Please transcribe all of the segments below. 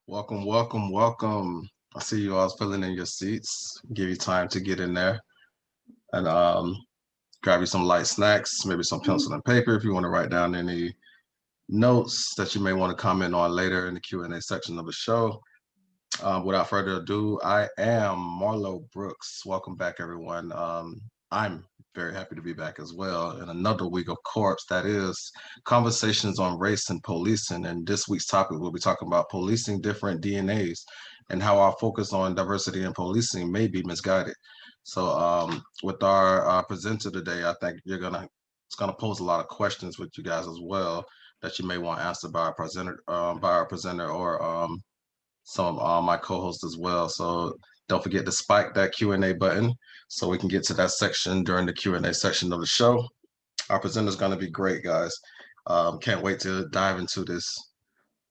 Welcome, welcome, welcome. I see you all filling in your seats. Give you time to get in there and grab you some light snacks, maybe some pencil and paper if you want to write down any notes that you may want to comment on later in the Q&A section of the show. Without further ado, I am Marlo Brooks. Welcome back, everyone. I'm very happy to be back as well in another week of course that is conversations on race and policing. And this week's topic, we'll be talking about policing different DNAs and how our focus on diversity and policing may be misguided. So with our presenter today, I think it's gonna pose a lot of questions with you guys as well that you may want answered by our presenter or some of my co-hosts as well. So don't forget to spike that Q&A button so we can get to that section during the Q&A section of the show. Our presenter is going to be great, guys. Can't wait to dive into this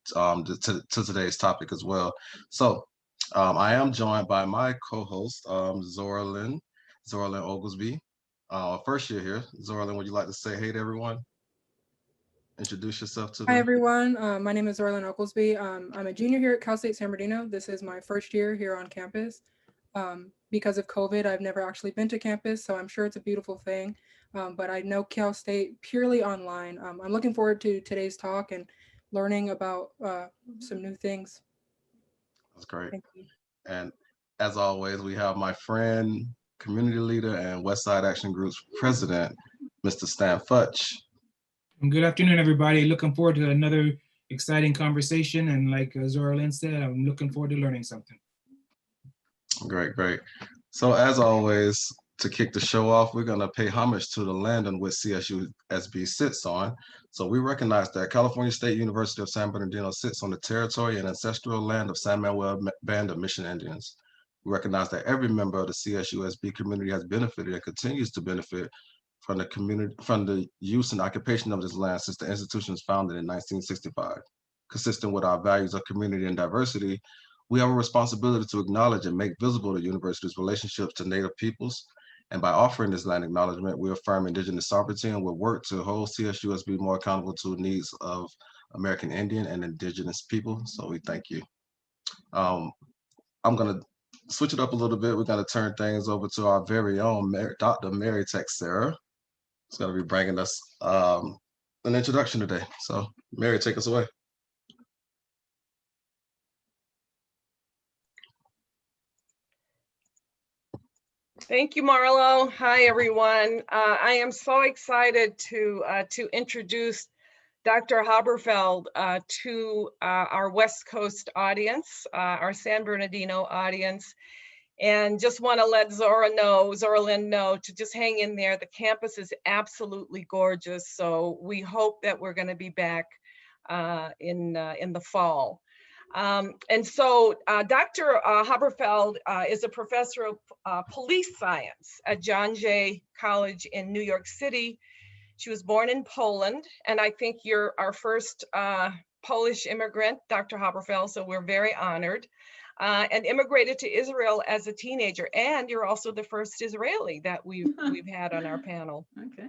to today's topic as well. So I am joined by my co-host, Zoralyn Oglesby. First year here. Zoralyn, would you like to say hey to everyone? Introduce yourself to Hi them. everyone, my name is Zoralyn Oglesby. I'm a junior here at Cal State San Bernardino. This is my first year here on campus. Because of COVID, I've never actually been to campus, so I'm sure it's a beautiful thing. But I know Cal State purely online. I'm looking forward to today's talk and learning about some new things. That's great. Thank you. And as always, we have my friend, community leader, and Westside Action Group's president, Mr. Stan Futch. And good afternoon, everybody. Looking forward to another exciting conversation. And like Zoralyn said, I'm looking forward to learning something. Great, great. So as always, to kick the show off, we're going to pay homage to the land on which CSUSB sits on. So we recognize that California State University of San Bernardino sits on the territory and ancestral land of San Manuel Band of Mission Indians. We recognize that every member of the CSUSB community has benefited and continues to benefit from the use and occupation of this land since the institution was founded in 1965. Consistent with our values of community and diversity, we have a responsibility to acknowledge and make visible the university's relationships to Native peoples. And by offering this land acknowledgement, we affirm Indigenous sovereignty and will work to hold CSUSB more accountable to the needs of American Indian and Indigenous people. So we thank you. I'm going to switch it up a little bit. We're going to turn things over to our very own Dr. Mary Texeira. It's going to be bringing us an introduction today. So Mary, take us away. Thank you, Marlo. Hi, everyone. I am so excited to introduce Dr. Haberfeld to our West Coast audience, our San Bernardino audience, and just want to let Zoralyn know to just hang in there. The campus is absolutely gorgeous, so we hope that we're going to be back in the fall. And so Dr. Haberfeld is a professor of police science at John Jay College in New York City. She was born in Poland, and I think you're our first Polish immigrant, Dr. Haberfeld, so we're very honored. And immigrated to Israel as a teenager, and you're also the first Israeli that we've had on our panel. Okay.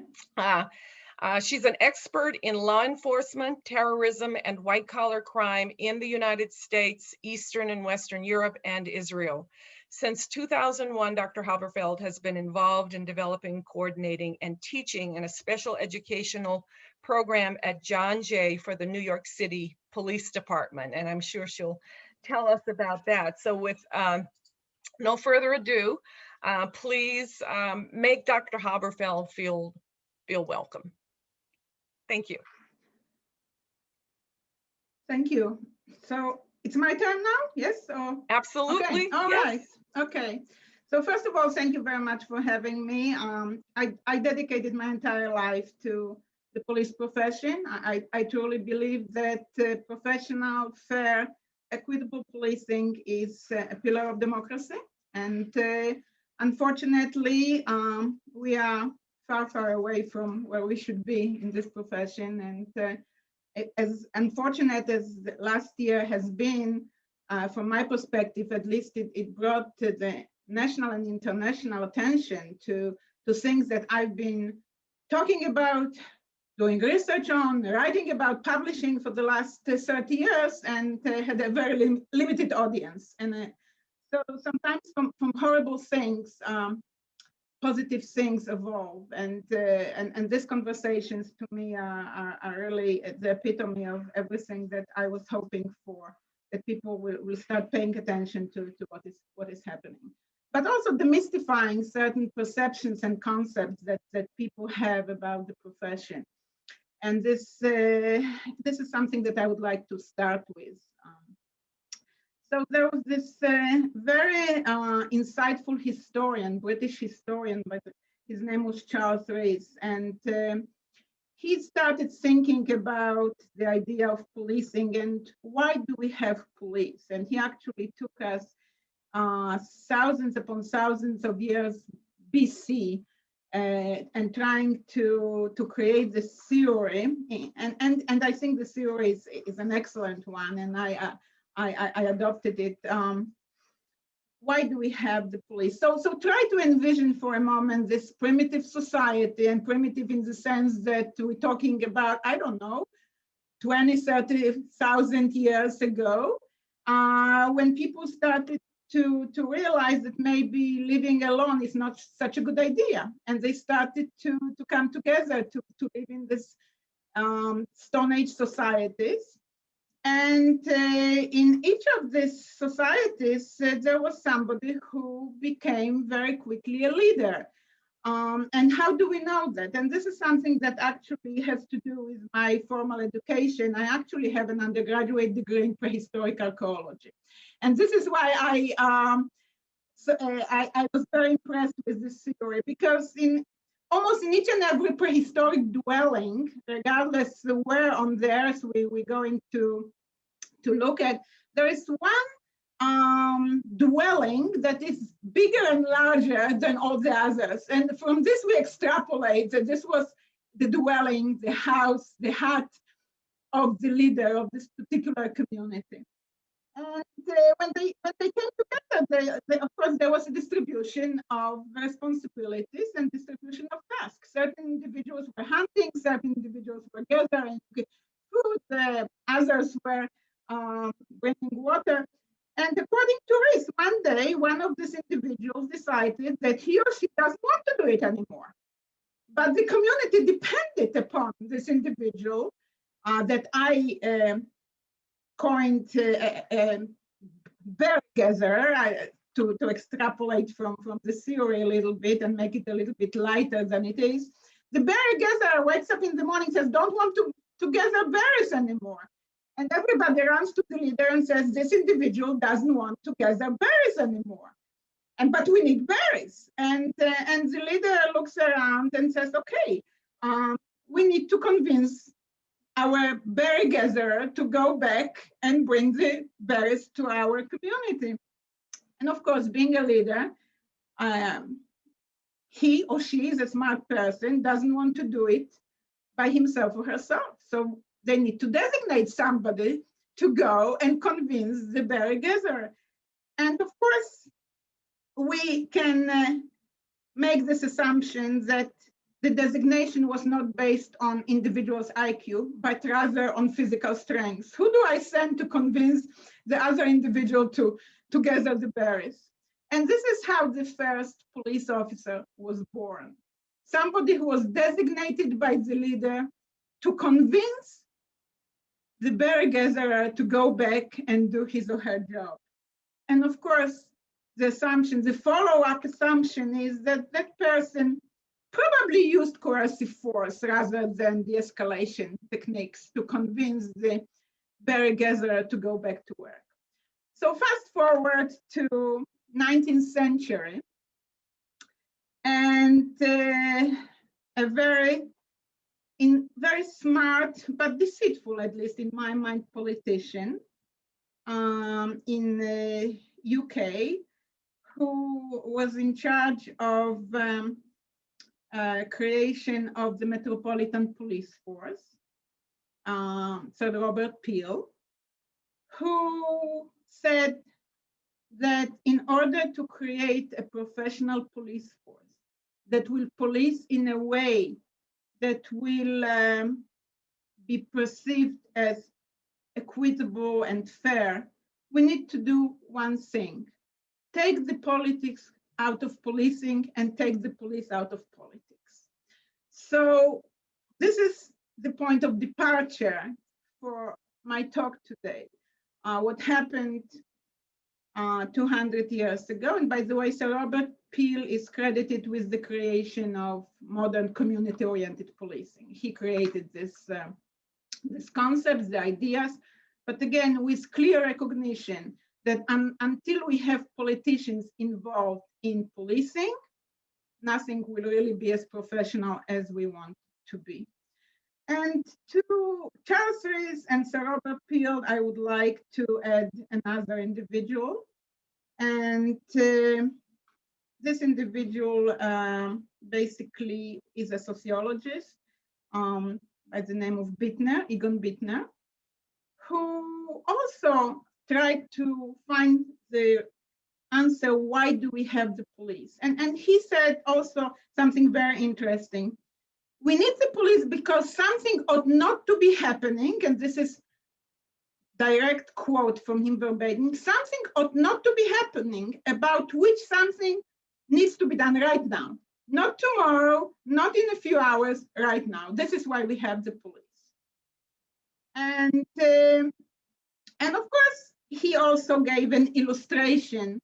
She's an expert in law enforcement, terrorism, and white-collar crime in the United States, Eastern and Western Europe, and Israel. Since 2001, Dr. Haberfeld has been involved in developing, coordinating, and teaching in a special educational program at John Jay for the New York City Police Department, and I'm sure she'll tell us about that. So with no further ado, please make Dr. Haberfeld feel welcome. Thank you. Thank you. So it's my turn now, yes? Or... Absolutely. Okay. All yes. right. Okay. So first of all, thank you very much for having me. I dedicated my entire life to the police profession. I truly believe that professional, fair, equitable policing is a pillar of democracy. And unfortunately, we are far away from where we should be in this profession. And as unfortunate as last year has been, from my perspective, at least it brought to the national and international attention to things that I've been talking about doing research on, writing about, publishing for the last 30 years, and had a very limited audience. And so sometimes from horrible things, positive things evolve. And these conversations to me are really the epitome of everything that I was hoping for, that people will start paying attention to what is happening. But also demystifying certain perceptions and concepts that people have about the profession. And this is something that I would like to start with. So there was this very insightful historian, British historian, but his name was Charles Rees, and he started thinking about the idea of policing and why do we have police? And he actually took us thousands upon thousands of years BC and trying to create this theory. And I think the theory is an excellent one, and I adopted it. Why do we have the police? So try to envision for a moment this primitive society, and primitive in the sense that we're talking about, I don't know, 20, 30,000 years ago, when people started to realize that maybe living alone is not such a good idea. And they started to come together to live in this Stone Age societies. And in each of these societies, there was somebody who became very quickly a leader. And how do we know that? And this is something that actually has to do with my formal education. I actually have an undergraduate degree in prehistoric archaeology. And this is why I was very impressed with this theory, because almost in each and every prehistoric dwelling, regardless of where on the earth we're going to look at, there is one dwelling that is bigger and larger than all the others. And from this we extrapolate that this was the dwelling, the house, the hut of the leader of this particular community. And when they came together, of course, there was a distribution of responsibilities and distribution of tasks. Certain individuals were hunting, certain individuals were gathering food, others were bringing water. And according to Rees, one day, one of these individuals decided that he or she doesn't want to do it anymore. But the community depended upon this individual that I coined bear gatherer, to extrapolate from the theory a little bit and make it a little bit lighter than it is. The bear gatherer wakes up in the morning and says, don't want to gather berries anymore. And everybody runs to the leader and says, this individual doesn't want to gather berries anymore. But we need berries. And the leader looks around and says, okay, we need to convince our berry gatherer to go back and bring the berries to our community. And of course, being a leader, he or she is a smart person, doesn't want to do it by himself or herself. So they need to designate somebody to go and convince the berry gatherer. And of course, we can make this assumption that the designation was not based on individual's IQ, but rather on physical strength. Who do I send to convince the other individual to gather the berries? And this is how the first police officer was born. Somebody who was designated by the leader to convince the berry gatherer to go back and do his or her job. And of course, the assumption, the follow-up assumption is that that person probably used coercive force rather than de-escalation techniques to convince the berry gatherer to go back to work. So fast forward to 19th century, and a very smart but deceitful, at least in my mind, politician in the UK, who was in charge of creation of the Metropolitan Police Force, Sir Robert Peel, who said that in order to create a professional police force that will police in a way that will be perceived as equitable and fair, we need to do one thing: take the politics out of policing and take the police out of politics. So this is the point of departure for my talk today. What happened 200 years ago, and by the way, Sir Robert Peel is credited with the creation of modern community-oriented policing. He created this concepts, the ideas, but again, with clear recognition that until we have politicians involved in policing, nothing will really be as professional as we want to be. And to Charles Rees and Sir Robert Peel, I would like to add another individual. And this individual basically is a sociologist by the name of Bittner, Egon Bittner, who also tried to find the answer, why do we have the police? And he said also something very interesting. We need the police because something ought not to be happening, and this is direct quote from him verbatim, something ought not to be happening about which something needs to be done right now. Not tomorrow, not in a few hours, right now. This is why we have the police. And of course, he also gave an illustration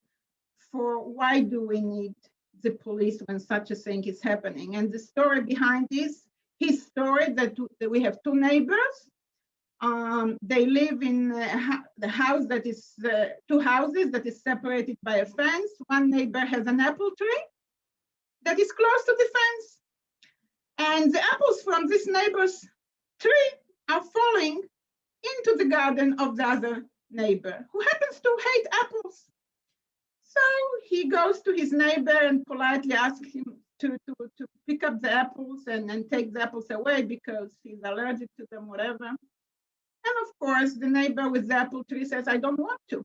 for why do we need the police when such a thing is happening. And the story behind this, his story, that we have two neighbors. They live in the house that is two houses that is separated by a fence. One neighbor has an apple tree that is close to the fence. And the apples from this neighbor's tree are falling into the garden of the other neighbor, who happens to hate apples. So he goes to his neighbor and politely asks him to pick up the apples and take the apples away because he's allergic to them, whatever. And of course, the neighbor with the apple tree says, I don't want to.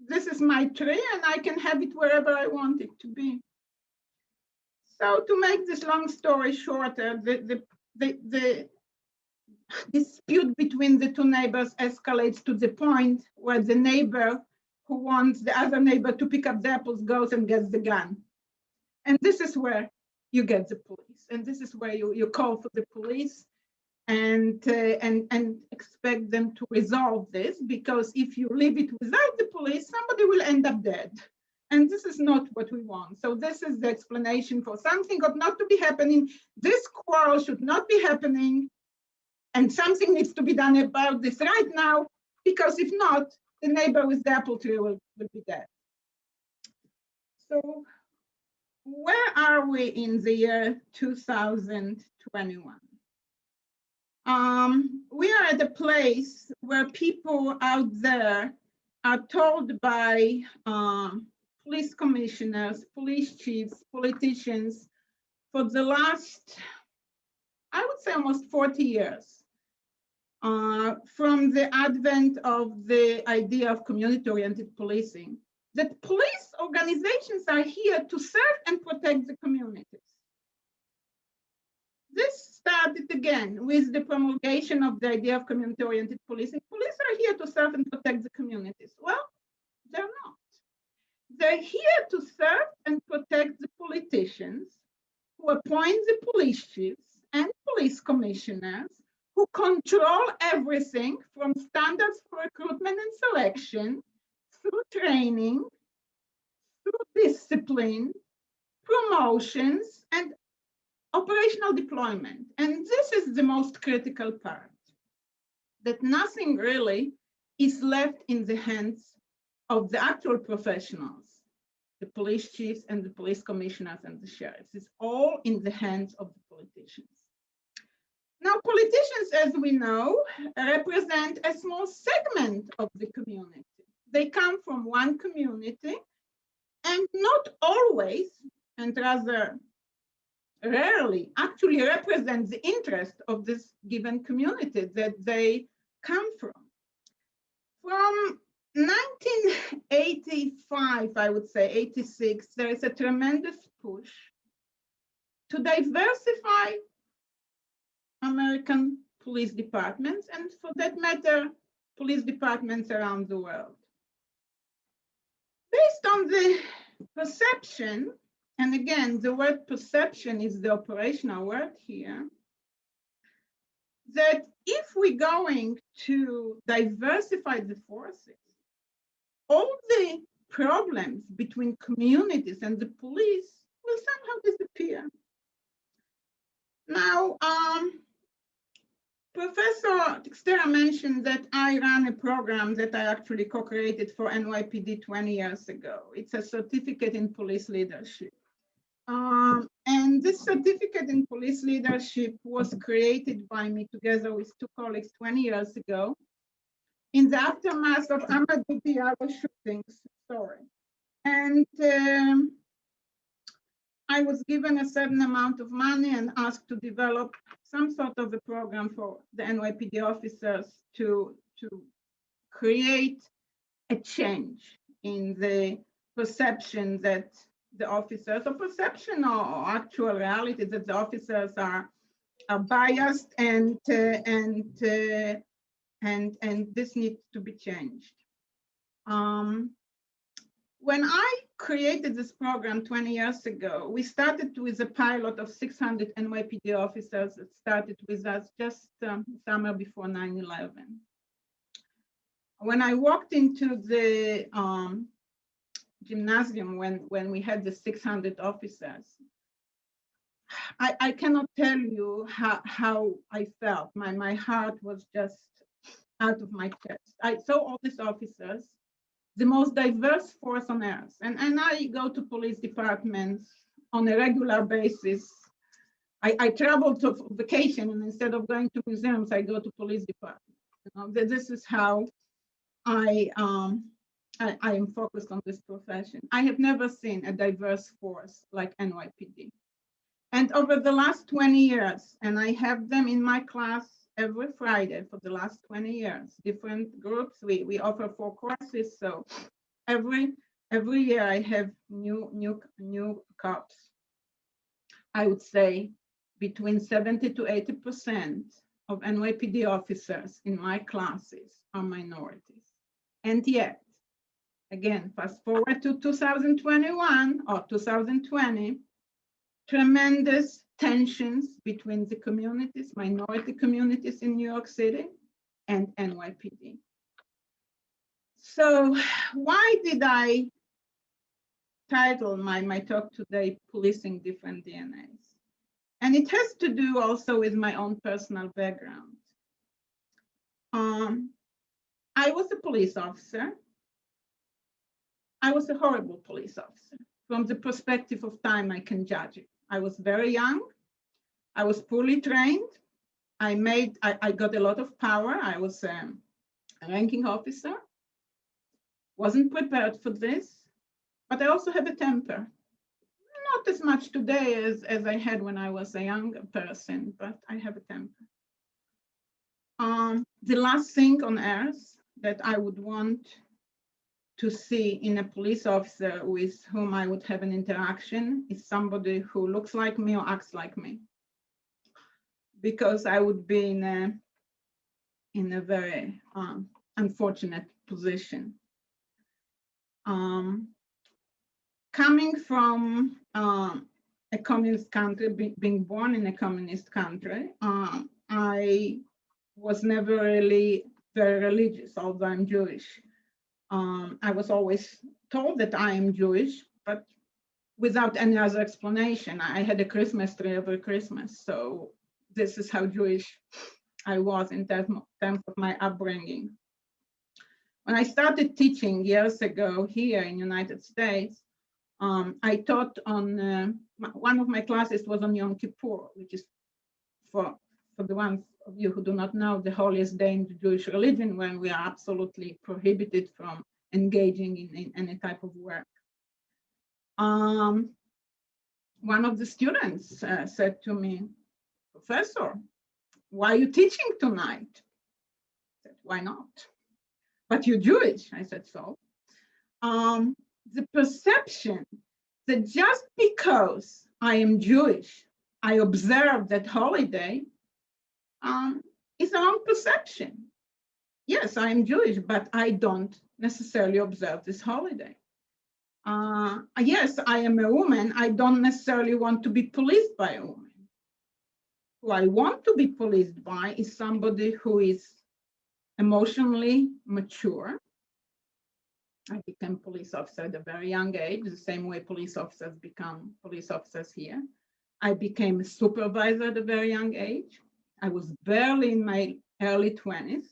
This is my tree and I can have it wherever I want it to be. So to make this long story shorter, the dispute between the two neighbors escalates to the point where the neighbor who wants the other neighbor to pick up the apples goes and gets the gun. And this is where you get the police. And this is where you call for the police and expect them to resolve this, because if you leave it without the police, somebody will end up dead. And this is not what we want. So this is the explanation for something ought not to be happening. This quarrel should not be happening. And something needs to be done about this right now, because if not, the neighbor with the apple tree will be dead. So where are we in the year 2021? We are at a place where people out there are told by police commissioners, police chiefs, politicians for the last, I would say almost 40 years, from the advent of the idea of community-oriented policing, that police organizations are here to serve and protect the communities. This started again with the promulgation of the idea of community-oriented policing. Police are here to serve and protect the communities. Well, they're not. They're here to serve and protect the politicians who appoint the police chiefs and police commissioners, who control everything from standards for recruitment and selection, through training, through discipline, promotions, and operational deployment. And this is the most critical part, that nothing really is left in the hands of the actual professionals, the police chiefs and the police commissioners and the sheriffs. It's all in the hands of the politicians. Now, politicians, as we know, represent a small segment of the community. They come from one community and not always, and rather rarely, actually represent the interest of this given community that they come from. From 1985, I would say, 86, there is a tremendous push to diversify American police departments, and for that matter, police departments around the world. Based on the perception, and again, the word perception is the operational word here, that if we're going to diversify the forces, all the problems between communities and the police will somehow disappear. Now, Professor Xterra mentioned that I ran a program that I actually co-created for NYPD 20 years ago. It's a certificate in police leadership. And this certificate in police leadership was created by me together with two colleagues 20 years ago in the aftermath of Ahmadiyya shootings. And I was given a certain amount of money and asked to develop some sort of a program for the NYPD officers to create a change in the perception that the officers, or perception or actual reality that the officers are biased, and this needs to be changed. When I created this program 20 years ago, we started with a pilot of 600 NYPD officers that started with us just summer before 9/11. When I walked into the gymnasium when we had the 600 officers, I cannot tell you how I felt. My heart was just out of my chest. I saw all these officers, the most diverse force on earth. And I go to police departments on a regular basis. I travel to vacation, and instead of going to museums, I go to police departments. You know, this is how I am focused on this profession. I have never seen a diverse force like NYPD. And over the last 20 years, and I have them in my class every Friday for the last 20 years, different groups. We offer 4 courses, so every year I have new cops. I would say between 70 to 80% of NYPD officers in my classes are minorities. And yet, again, fast forward to 2021 or 2020, tremendous tensions between the communities, minority communities in New York City and NYPD. So why did I title my talk today, Policing Different DNAs? And it has to do also with my own personal background. I was a police officer. I was a horrible police officer. From the perspective of time, I can judge it. I was very young. I was poorly trained. I got a lot of power. I was a ranking officer. Wasn't prepared for this, but I also have a temper. Not as much today as I had when I was a younger person, but I have a temper. The last thing on earth that I would want to see in a police officer with whom I would have an interaction is somebody who looks like me or acts like me, because I would be in a very unfortunate position. Coming from a communist country, being born in a communist country, I was never really very religious, although I'm Jewish. I was always told that I am Jewish, but without any other explanation. I had a Christmas tree every Christmas, so this is how Jewish I was in terms of my upbringing. When I started teaching years ago here in the United States, I taught on, one of my classes was on Yom Kippur, which is for the ones of you who do not know, the holiest day in the Jewish religion, when we are absolutely prohibited from engaging in any type of work. One of the students said to me, "Professor, why are you teaching tonight?" I said, "Why not?" "But you're Jewish." I said, "So?" The perception that just because I am Jewish, I observe that holiday is our own perception. Yes, I am Jewish, but I don't necessarily observe this holiday. Yes, I am a woman. I don't necessarily want to be policed by a woman. Who I want to be policed by is somebody who is emotionally mature. I became police officer at a very young age, the same way police officers become police officers here. I became a supervisor at a very young age. I was barely in my early 20s.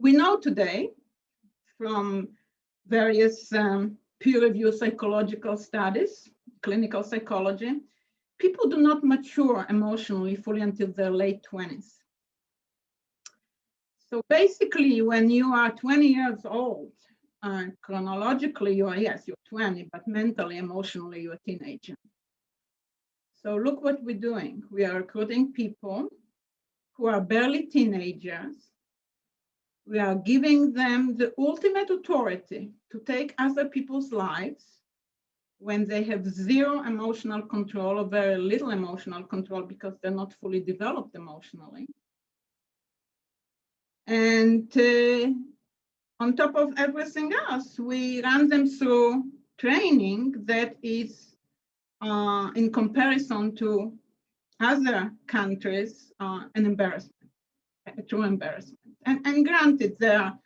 We know today from various peer-reviewed psychological studies, clinical psychology, people do not mature emotionally fully until their late 20s. So basically, when you are 20 years old, chronologically, you are, yes, you're 20, but mentally, emotionally, you're a teenager. So look what we're doing. We are recruiting people who are barely teenagers. We are giving them the ultimate authority to take other people's lives when they have zero emotional control or very little emotional control because they're not fully developed emotionally. And on top of everything else, we run them through training that is, in comparison to other countries, an embarrassment, a true embarrassment. And granted, there are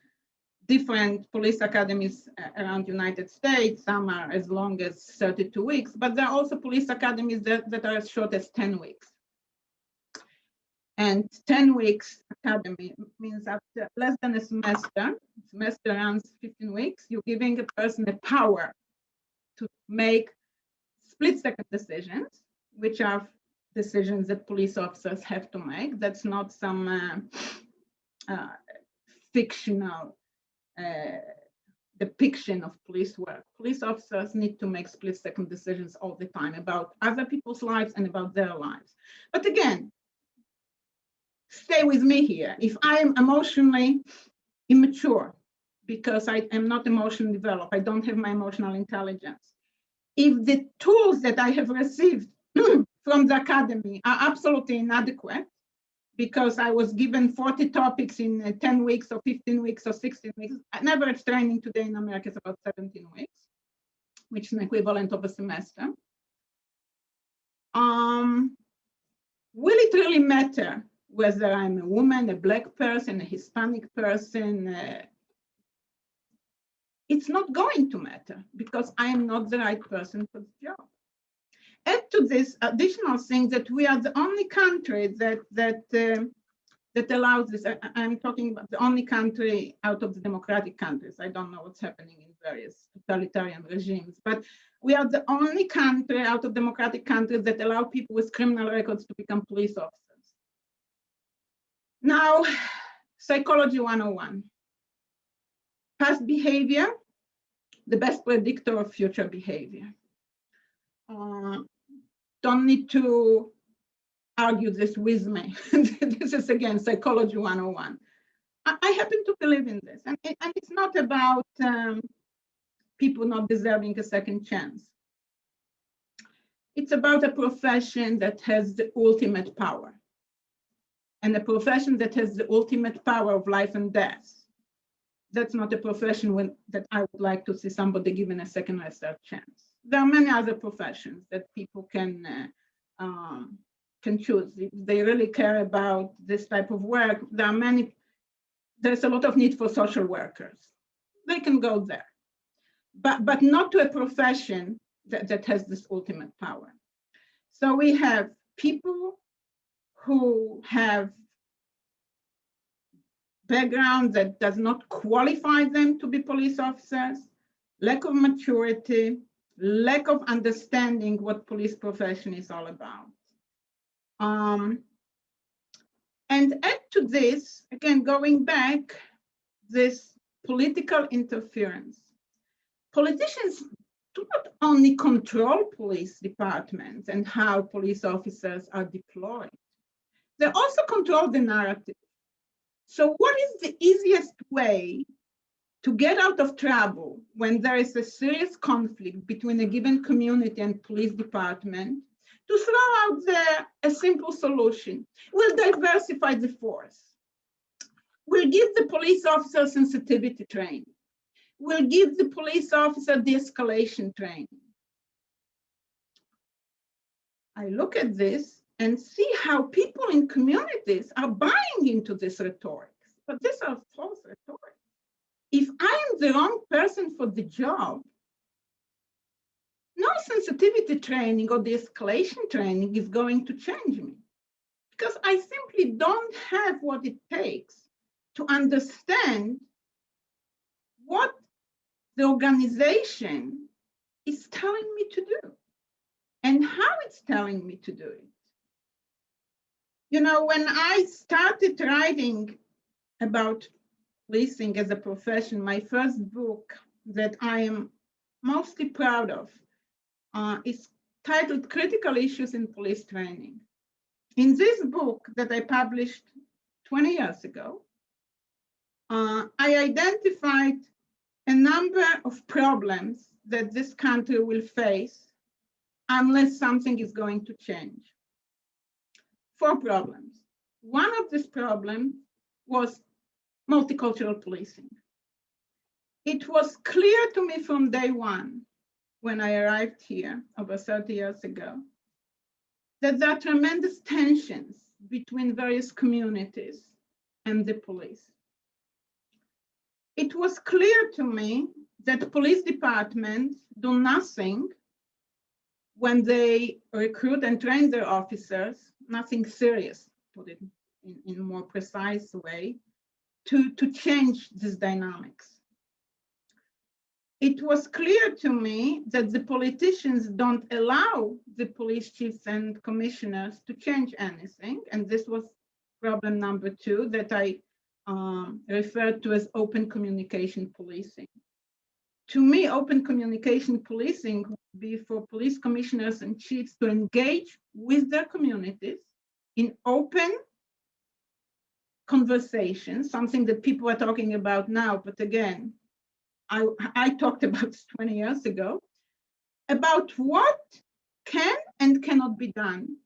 different police academies around the United States. Some are as long as 32 weeks, but there are also police academies that are as short as 10 weeks. And 10 weeks academy means after less than a semester runs 15 weeks, you're giving a person the power to make split-second decisions, which are decisions that police officers have to make. That's not some fictional depiction of police work. Police officers need to make split-second decisions all the time about other people's lives and about their lives. But again, stay with me here. If I am emotionally immature because I am not emotionally developed, I don't have my emotional intelligence. If the tools that I have received from the academy are absolutely inadequate, because I was given 40 topics in 10 weeks or 15 weeks or 16 weeks. An average training today in America is about 17 weeks, which is an equivalent of a semester. Will it really matter whether I'm a woman, a Black person, a Hispanic person? It's not going to matter because I am not the right person for the job. Add to this additional thing that we are the only country that allows this. I'm talking about the only country out of the democratic countries. I don't know what's happening in various totalitarian regimes, but we are the only country out of democratic countries that allow people with criminal records to become police officers. Now, Psychology 101. Past behavior, the best predictor of future behavior. Don't need to argue this with me. This is again Psychology 101. I happen to believe in this, and it's not about people not deserving a second chance. It's about a profession that has the ultimate power, and a profession that has the ultimate power of life and death. That's not a profession that I would like to see somebody given a second or third chance. There are many other professions that people can choose. If they really care about this type of work, there's a lot of need for social workers. They can go there, but not to a profession that has this ultimate power. So we have people who have background that does not qualify them to be police officers, lack of maturity, lack of understanding what police profession is all about. And add to this, again, going back, this political interference. Politicians do not only control police departments and how police officers are deployed, they also control the narrative. So what is the easiest way to get out of trouble when there is a serious conflict between a given community and police department? to throw out there a simple solution. We'll diversify the force. We'll give the police officer sensitivity training. We'll give the police officer de-escalation training. I look at this and see how people in communities are buying into this rhetoric. But these are false rhetoric. If I am the wrong person for the job, no sensitivity training or de-escalation training is going to change me, because I simply don't have what it takes to understand what the organization is telling me to do and how it's telling me to do it. You know, when I started writing about policing as a profession, my first book that I am mostly proud of is titled Critical Issues in Police Training. In this book that I published 20 years ago, I identified a number of problems that this country will face unless something is going to change. 4 problems. One of these problems was multicultural policing. It was clear to me from day one, when I arrived here over 30 years ago, that there are tremendous tensions between various communities and the police. It was clear to me that police departments do nothing when they recruit and train their officers, nothing serious, put it in a more precise way, to change these dynamics. It was clear to me that the politicians don't allow the police chiefs and commissioners to change anything. And this was problem number 2 that I referred to as open communication policing. To me, open communication policing would be for police commissioners and chiefs to engage with their communities in open conversations, something that people are talking about now, but again, I talked about this 20 years ago, about what can and cannot be done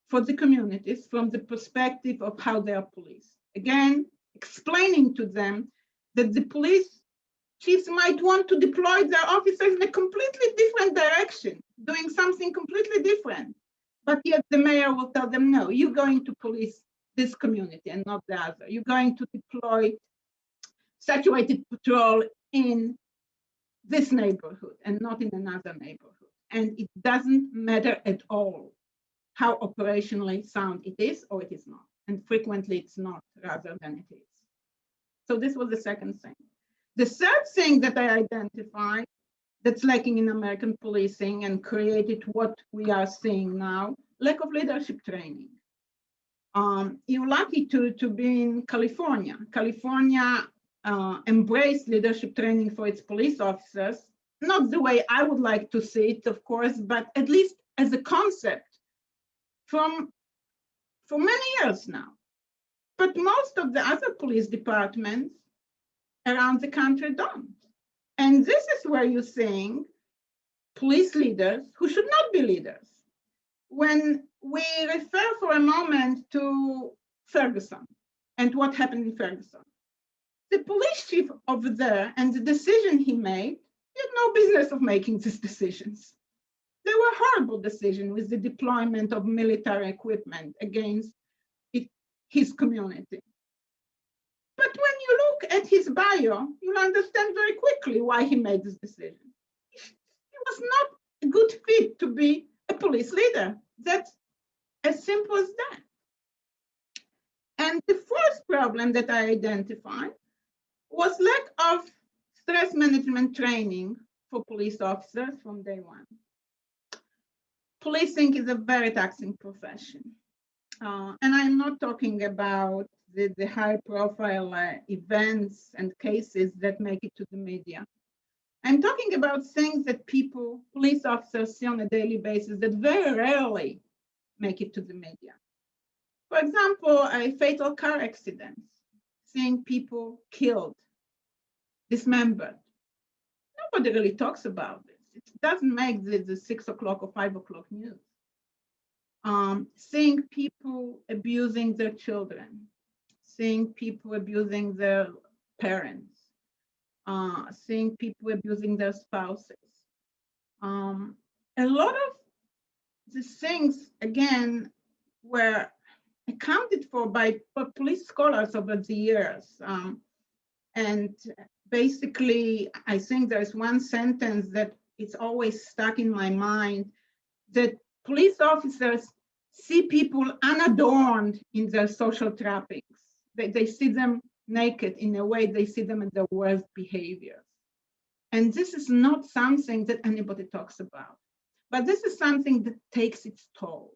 for the communities from the perspective of how they are policed. Again, explaining to them that the police chiefs might want to deploy their officers in a completely different direction, doing something completely different. But yet the mayor will tell them, no, you're going to police this community and not the other. You're going to deploy saturated patrol in this neighborhood and not in another neighborhood. And it doesn't matter at all how operationally sound it is or it is not. And frequently it's not rather than it is. So this was the second thing. The third thing that I identified that's lacking in American policing and created what we are seeing now, lack of leadership training. You're lucky to be in California. California embraced leadership training for its police officers, not the way I would like to see it, of course, but at least as a concept for many years now. But most of the other police departments around the country don't. And this is where you're seeing police leaders who should not be leaders. When we refer for a moment to Ferguson and what happened in Ferguson, the police chief over there and the decision he made, he had no business of making these decisions. They were horrible decisions with the deployment of military equipment against his community. But when you look at his bio, you'll understand very quickly why he made this decision. He was not a good fit to be a police leader. That's as simple as that. And the fourth problem that I identified was lack of stress management training for police officers from day one. Policing is a very taxing profession. And I'm not talking about the high profile events and cases that make it to the media. I'm talking about things that police officers see on a daily basis that very rarely make it to the media. For example, a fatal car accident, seeing people killed, dismembered. Nobody really talks about this. It doesn't make the 6 o'clock or 5 o'clock news. seeing people abusing their children, seeing people abusing their parents, seeing people abusing their spouses. A lot of these things, again, were accounted for by police scholars over the years. And basically, I think there's one sentence that is always stuck in my mind, that police officers see people unadorned in their social trappings. They see them naked in a way, they see them in their worst behaviors. And this is not something that anybody talks about, but this is something that takes its toll.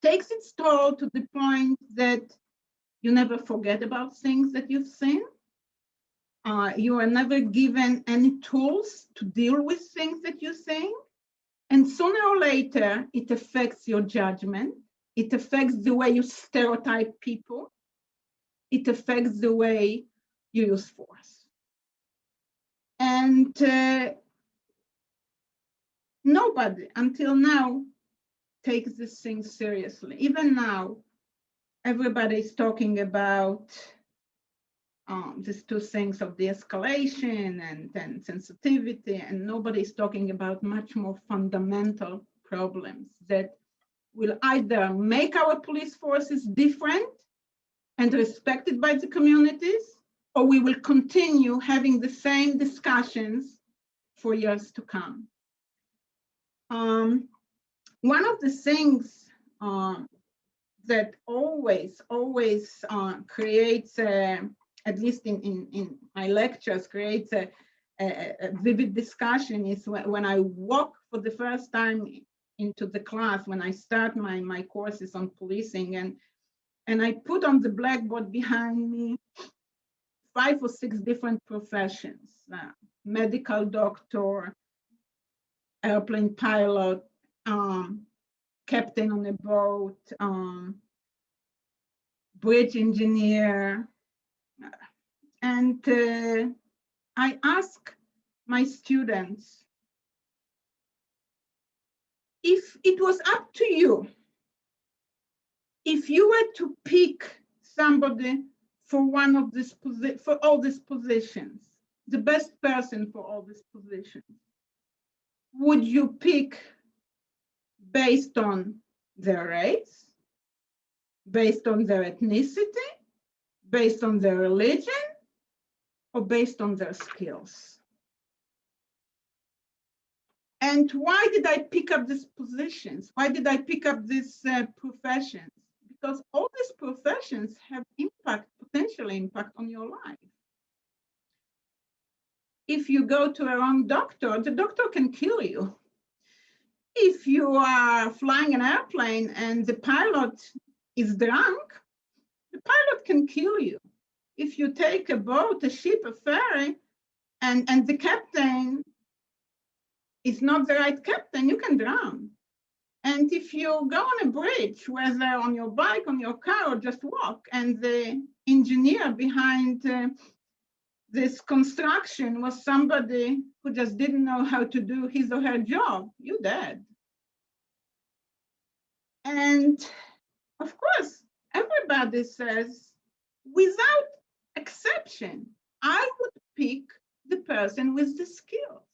Takes its toll to the point that you never forget about things that you've seen. You are never given any tools to deal with things that you're seeing. And sooner or later, it affects your judgment. It affects the way you stereotype people. It affects the way you use force. And nobody until now takes this thing seriously. Even now, everybody is talking about these two things of de-escalation and sensitivity, and nobody is talking about much more fundamental problems that will either make our police forces different and respected by the communities, or we will continue having the same discussions for years to come. One of the things that always creates, at least in my lectures, creates a vivid discussion is when I walk for the first time into the class, when I start my courses on policing, and I put on the blackboard behind me 5 or 6 different professions: medical doctor, airplane pilot, captain on a boat, bridge engineer. And I ask my students, if it was up to you, if you were to pick somebody for one of these for all these positions, the best person for all these positions, would you pick based on their race, based on their ethnicity, based on their religion, or based on their skills? And why did I pick up these positions? Why did I pick up these professions? Because all these professions have impact, potential impact on your life. If you go to a wrong doctor, the doctor can kill you. If you are flying an airplane and the pilot is drunk, the pilot can kill you. If you take a boat, a ship, a ferry, and the captain is not the right captain, you can drown. And if you go on a bridge, whether on your bike, on your car, or just walk, and the engineer behind this construction was somebody who just didn't know how to do his or her job, you're dead. And of course, everybody says, without exception, I would pick the person with the skills.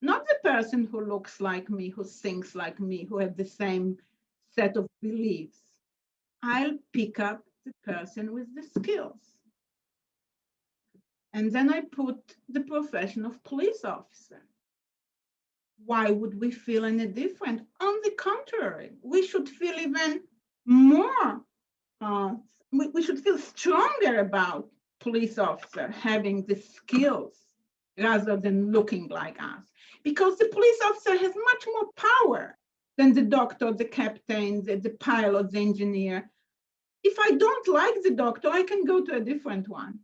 Not the person who looks like me, who thinks like me, who have the same set of beliefs. I'll pick up the person with the skills. And then I put the profession of police officer. Why would we feel any different? On the contrary, we should feel even more, we should feel stronger about police officer having the skills rather than looking like us. Because the police officer has much more power than the doctor, the captain, the pilot, the engineer. If I don't like the doctor, I can go to a different one.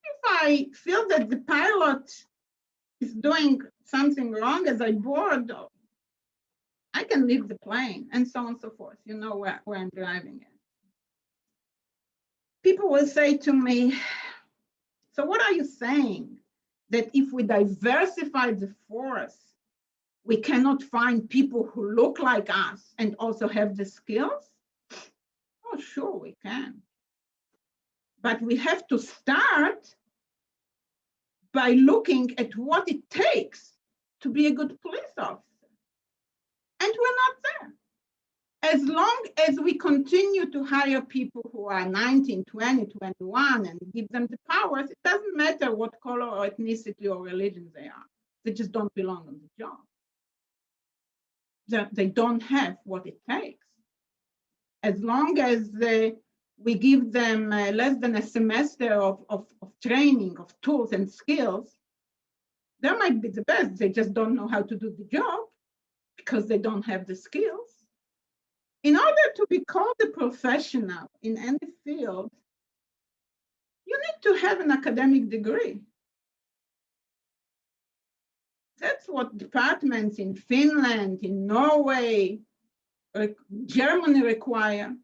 If I feel that the pilot is doing something wrong as I board, I can leave the plane, and so on and so forth. You know where I'm driving at. People will say to me, so what are you saying? That if we diversify the force, we cannot find people who look like us and also have the skills? Oh, sure, we can. But we have to start by looking at what it takes to be a good police officer. And we're not there. As long as we continue to hire people who are 19, 20, 21 and give them the powers, it doesn't matter what color or ethnicity or religion they are. They just don't belong on the job. They don't have what it takes. As long as we give them less than a semester of training, of tools and skills, they might be the best. They just don't know how to do the job because they don't have the skills. In order to be called a professional in any field, you need to have an academic degree. That's what departments in Finland, in Norway, Germany require.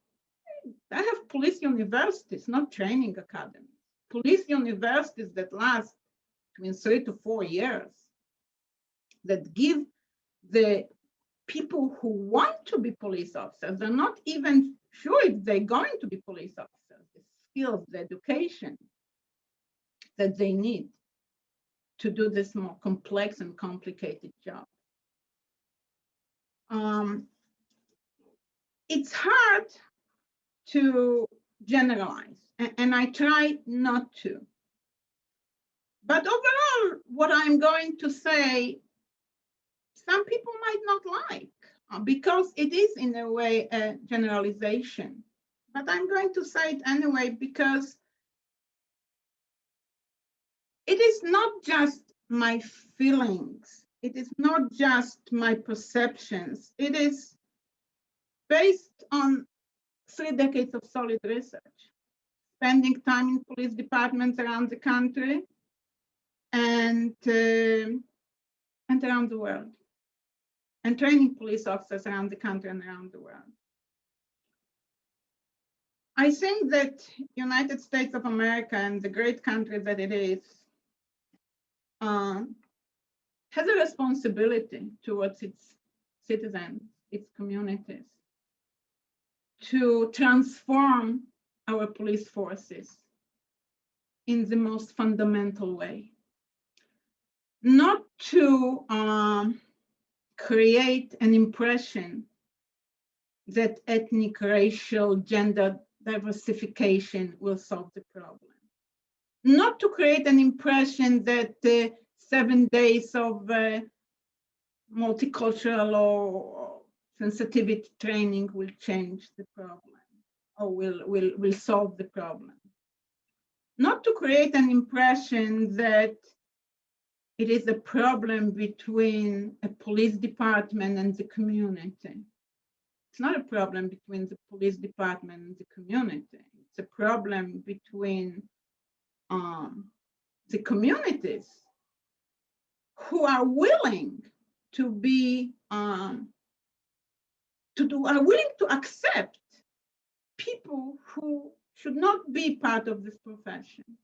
They have police universities, not training academies. Police universities that last between 3 to 4 years, that give the people who want to be police officers, they're not even sure if they're going to be police officers, the skills, the education that they need to do this more complex and complicated job. It's hard to generalize, and I try not to. But overall, what I'm going to say, some people might not like, because it is in a way a generalization. But I'm going to say it anyway, because it is not just my feelings. It is not just my perceptions. It is based on 3 decades of solid research, spending time in police departments around the country and around the world, and training police officers around the country and around the world. I think that United States of America, and the great country that it is, has a responsibility towards its citizens, its communities, to transform our police forces in the most fundamental way. Not to create an impression that ethnic, racial, gender diversification will solve the problem. Not to create an impression that 7 days of multicultural or sensitivity training will change the problem or will solve the problem. Not to create an impression that it is a problem between a police department and the community. It's not a problem between the police department and the community. It's a problem between the communities who are willing to be, are willing to accept people who should not be part of this profession.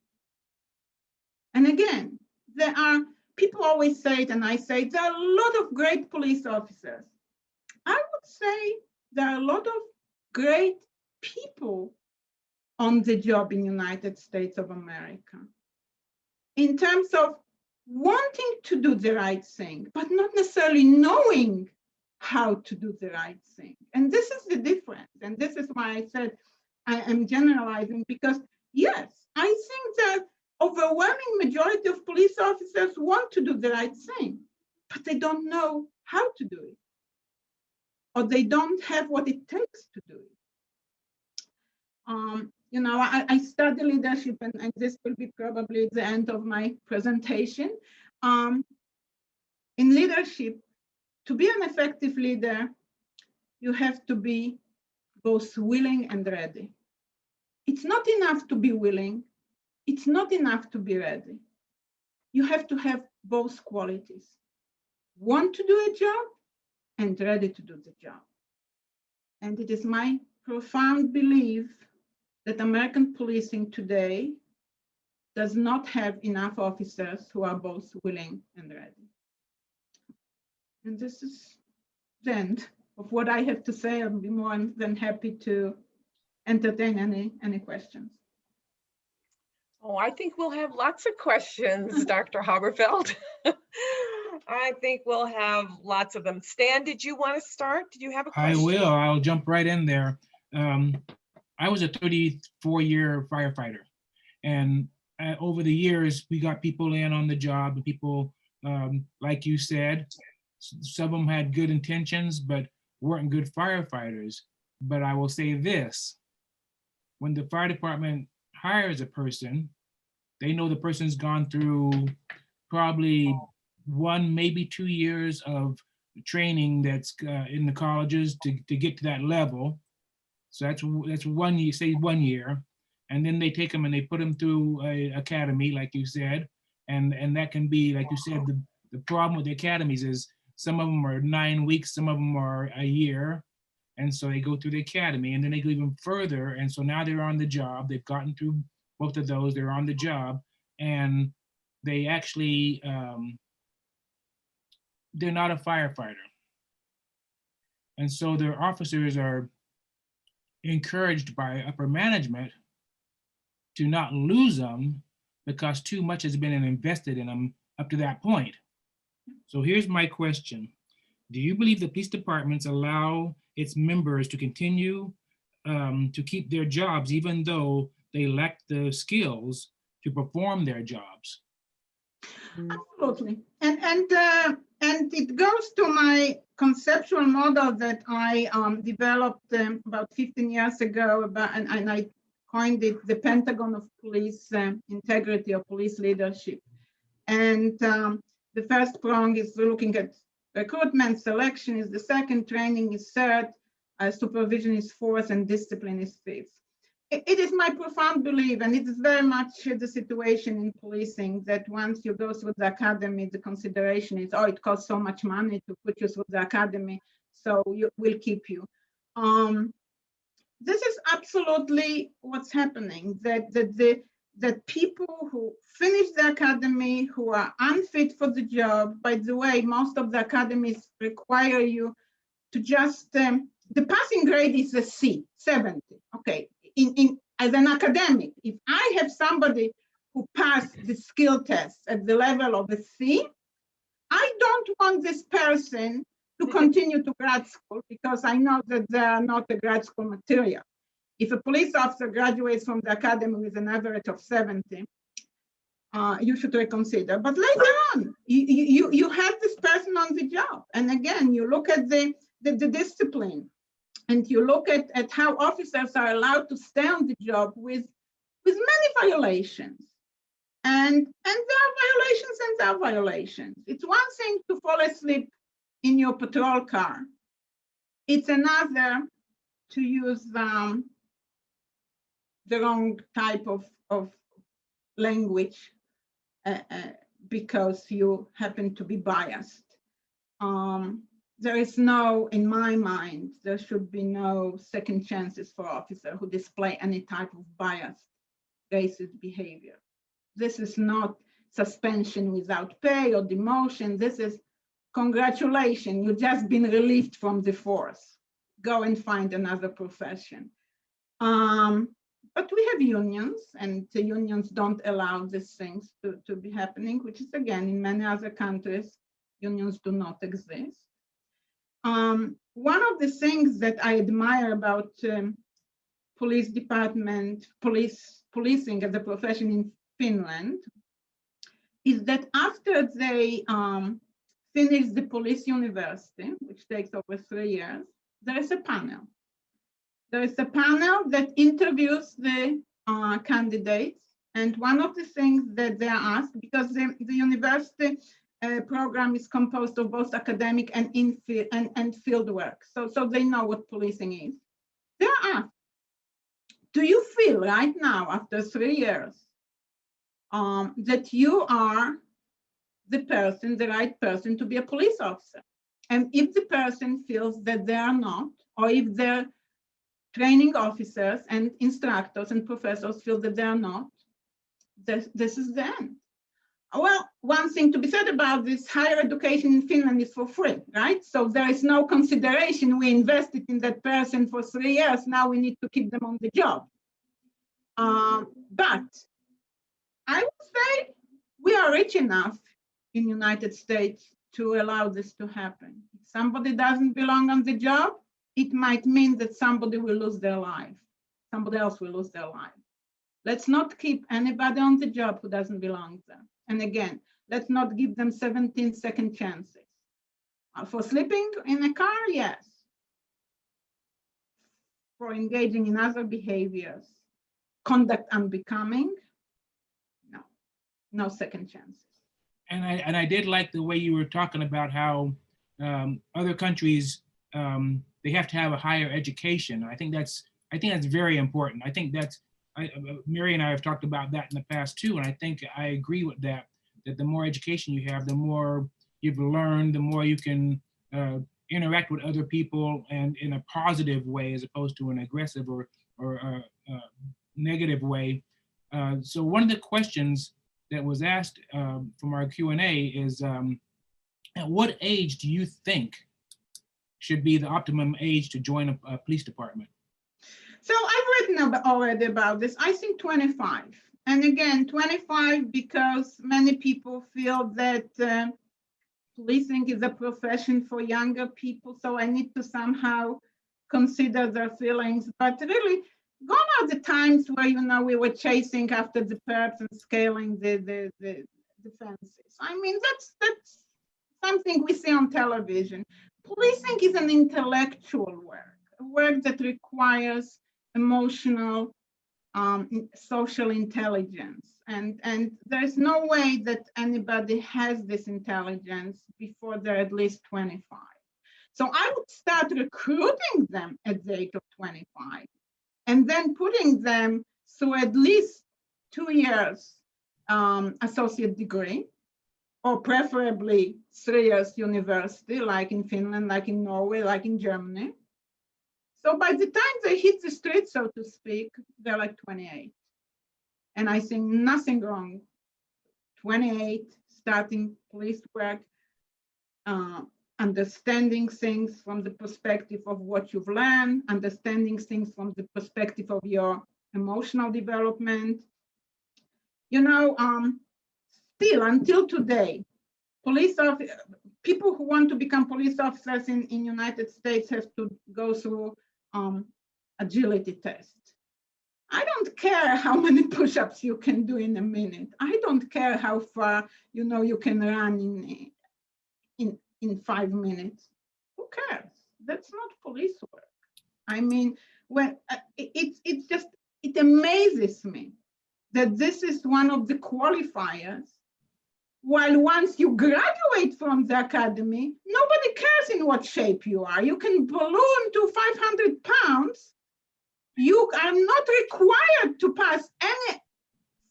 And again, there are, people always say it, and I say it, there are a lot of great police officers. I would say there are a lot of great people on the job in the United States of America, in terms of wanting to do the right thing, but not necessarily knowing how to do the right thing. And this is the difference. And this is why I said I am generalizing, because yes, I think that overwhelming majority of police officers want to do the right thing, but they don't know how to do it, or they don't have what it takes to do it. You know, I study leadership, and this will be probably the end of my presentation. In leadership, to be an effective leader, you have to be both willing and ready. It's not enough to be willing. It's not enough to be ready. You have to have both qualities. Want to do a job and ready to do the job. And it is my profound belief that American policing today does not have enough officers who are both willing and ready. And this is the end of what I have to say. I'll be more than happy to entertain any questions. Oh, I think we'll have lots of questions, Dr. Haberfeld. I think we'll have lots of them. Stan, did you want to start? Did you have a question? I will. I'll jump right in there. I was a 34-year firefighter, and over the years, we got people in on the job, and people, like you said, some of them had good intentions, but weren't good firefighters. But I will say this, when the fire department hires a person, they know the person's gone through probably 1, maybe 2 years of training that's in the colleges to get to that level. So that's 1 year, say 1 year. And then they take them and they put them through a academy, like you said. And that can be, like you said, the problem with the academies is some of them are 9 weeks, some of them are a year. And so they go through the academy and then they go even further. And so now they're on the job. They've gotten through both of those, they're on the job, and they actually, they're not a firefighter. And so their officers are encouraged by upper management to not lose them because too much has been invested in them up to that point. So here's my question. Do you believe the police departments allow its members to continue to keep their jobs even though they lack the skills to perform their jobs? Absolutely. And it goes to my conceptual model that I developed about 15 years ago, and I coined it the Pentagon of Police Integrity or Police Leadership. And the first prong is looking at recruitment, selection is the second, training is third, supervision is fourth, and discipline is fifth. It is my profound belief, and it is very much the situation in policing, that once you go through the academy, the consideration is, oh, it costs so much money to put you through the academy, so we'll keep you. This is absolutely what's happening, that people who finish the academy, who are unfit for the job, by the way, most of the academies require you to just, the passing grade is a C, 70, okay. As an academic, if I have somebody who passed the skill test at the level of a C, I don't want this person to continue to grad school because I know that they are not a grad school material. If a police officer graduates from the academy with an average of 70, you should reconsider. But later on, you have this person on the job. And again, you look at the discipline, and you look at how officers are allowed to stay on the job with many violations. And there are violations and there are violations. It's one thing to fall asleep in your patrol car. It's another to use the wrong type of language because you happen to be biased. There is no, in my mind, there should be no second chances for officers who display any type of biased, racist behavior. This is not suspension without pay or demotion. This is congratulations, you've just been relieved from the force. Go and find another profession. But we have unions, and the unions don't allow these things to be happening, which is, again, in many other countries, unions do not exist. One of the things that I admire about police department, policing as a profession in Finland is that after they finish the police university, which takes over 3 years, there is a panel. There is a panel that interviews the candidates. And one of the things that they are asked, because the university program is composed of both academic and field work. So they know what policing is. They are asked, do you feel right now, after 3 years, that you are the right person to be a police officer? And if the person feels that they are not, or if their training officers and instructors and professors feel that they are not, this is the end. Well, one thing to be said about this, higher education in Finland is for free, right? So there is no consideration. We invested in that person for 3 years. Now we need to keep them on the job. But I would say we are rich enough in the United States to allow this to happen. If somebody doesn't belong on the job, it might mean that somebody will lose their life. Somebody else will lose their life. Let's not keep anybody on the job who doesn't belong there. And again, let's not give them 17 second chances. For sleeping in a car, yes. For engaging in other behaviors, conduct unbecoming, no, no second chances. And I did like the way you were talking about how other countries, they have to have a higher education. I think that's very important. I think that's, Mary and I have talked about that in the past too, and I think I agree with that, that the more education you have, the more you've learned, the more you can interact with other people and in a positive way as opposed to an aggressive or negative way. So one of the questions that was asked from our Q&A is, at what age do you think should be the optimum age to join a police department? So I've written already about this. I think 25. And again, 25 because many people feel that policing is a profession for younger people. So I need to somehow consider their feelings. But really, gone are the times where, you know, we were chasing after the perps and scaling the fences. I mean, that's something we see on television. Policing is an intellectual work that requires emotional, social intelligence. And there's no way that anybody has this intelligence before they're at least 25. So I would start recruiting them at the age of 25 and then putting them through at least 2 years associate degree, or preferably 3 years university, like in Finland, like in Norway, like in Germany. So by the time they hit the street, so to speak, they're like 28. And I think nothing wrong. 28, starting police work, understanding things from the perspective of what you've learned, understanding things from the perspective of your emotional development. You know, still until today, people who want to become police officers in United States have to go through agility test. I don't care how many push-ups you can do in a minute. I don't care how far, you know, you can run in 5 minutes. Who cares? That's not police work. I mean, when it amazes me that this is one of the qualifiers. While once you graduate from the academy, nobody cares in what shape you are. You can balloon to 500 pounds. You are not required to pass any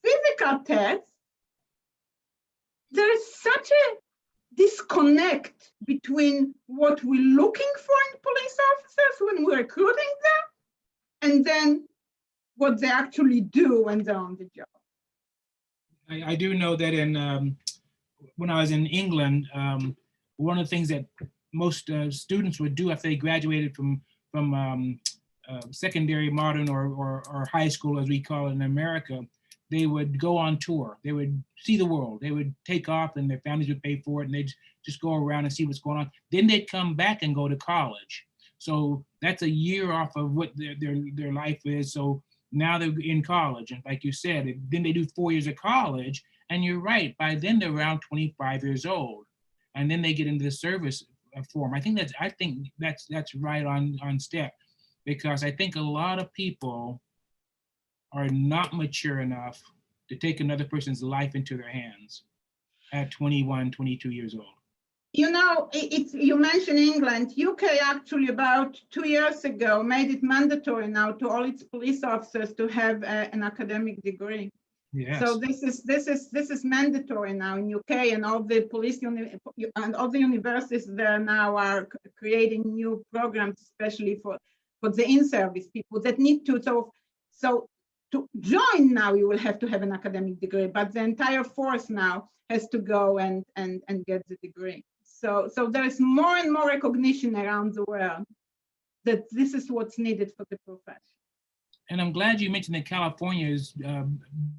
physical test. There is such a disconnect between what we're looking for in police officers when we're recruiting them and then what they actually do when they're on the job. I do know that when I was in England, one of the things that most students would do after they graduated from secondary, modern, or high school, as we call it in America, they would go on tour. They would see the world. They would take off and their families would pay for it, and they'd just go around and see what's going on. Then they'd come back and go to college. So that's a year off of what their life is. So now they're in college. And like you said, then they do 4 years of college. And you're right, by then they're around 25 years old. And then they get into the service form. I think that's right on step, because I think a lot of people are not mature enough to take another person's life into their hands at 21, 22 years old. You know, you mentioned England. UK actually about 2 years ago made it mandatory now to all its police officers to have an academic degree. Yes. So this is mandatory now in UK, and all the and all the universities there now are creating new programs, especially for the in-service people that need to. So to join now, you will have to have an academic degree, but the entire force now has to go and get the degree. So there's more and more recognition around the world that this is what's needed for the profession. And I'm glad you mentioned that California is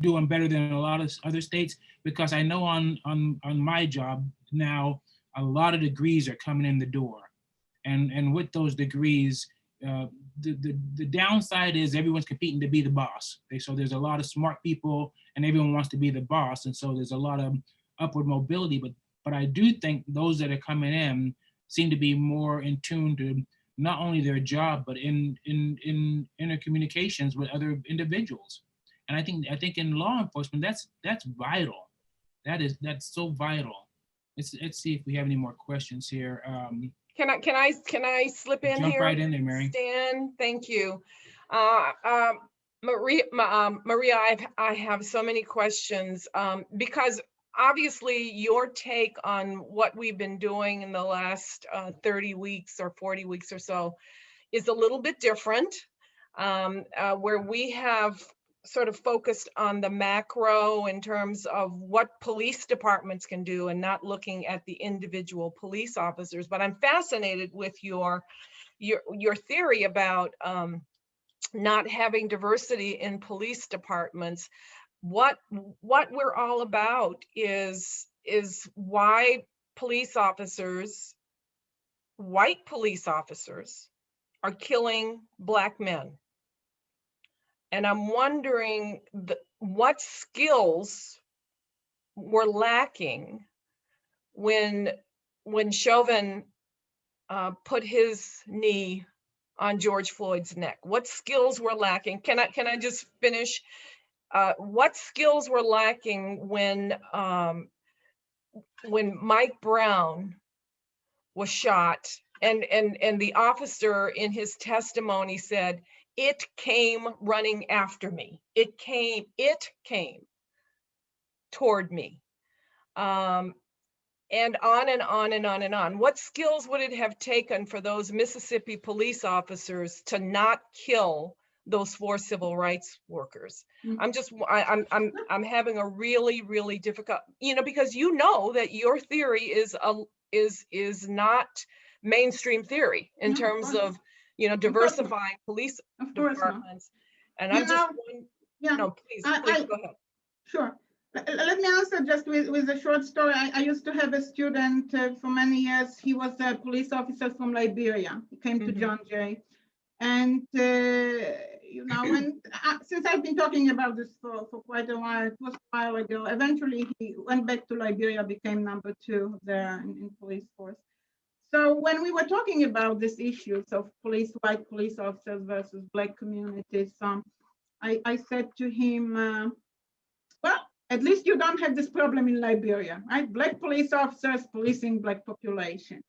doing better than a lot of other states, because I know on my job now, a lot of degrees are coming in the door. And with those degrees, the downside is everyone's competing to be the boss. So there's a lot of smart people and everyone wants to be the boss. And so there's a lot of upward mobility, but I do think those that are coming in seem to be more in tune to not only their job, but in intercommunications with other individuals. And I think in law enforcement, that's vital. That's so vital. Let's see if we have any more questions here. Can I slip in Jump here? right in there, Mary. Stan, thank you. Maria, I have so many questions because obviously your take on what we've been doing in the last 30 weeks or 40 weeks or so is a little bit different, where we have sort of focused on the macro in terms of what police departments can do and not looking at the individual police officers. But I'm fascinated with your theory about not having diversity in police departments. What we're all about is why police officers, white police officers, are killing Black men. And I'm wondering what skills were lacking when Chauvin put his knee on George Floyd's neck. What skills were lacking? Can I just finish? What skills were lacking when Mike Brown was shot, and the officer in his testimony said, "It came running after me. It came toward me." And on and on and on and on. What skills would it have taken for those Mississippi police officers to not kill those 4 civil rights workers? I'm having a really difficult, because that your theory is not mainstream theory in terms of diversifying police departments. And I'm just please go ahead. Sure. Let me answer just with a short story. I used to have a student for many years. He was a police officer from Liberia. He came to John Jay. And, since I've been talking about this for quite a while, it was a while ago, eventually he went back to Liberia, became number 2 there in police force. So when we were talking about these issues of white police officers versus Black communities, I said to him, well, at least you don't have this problem in Liberia, right? Black police officers policing Black population.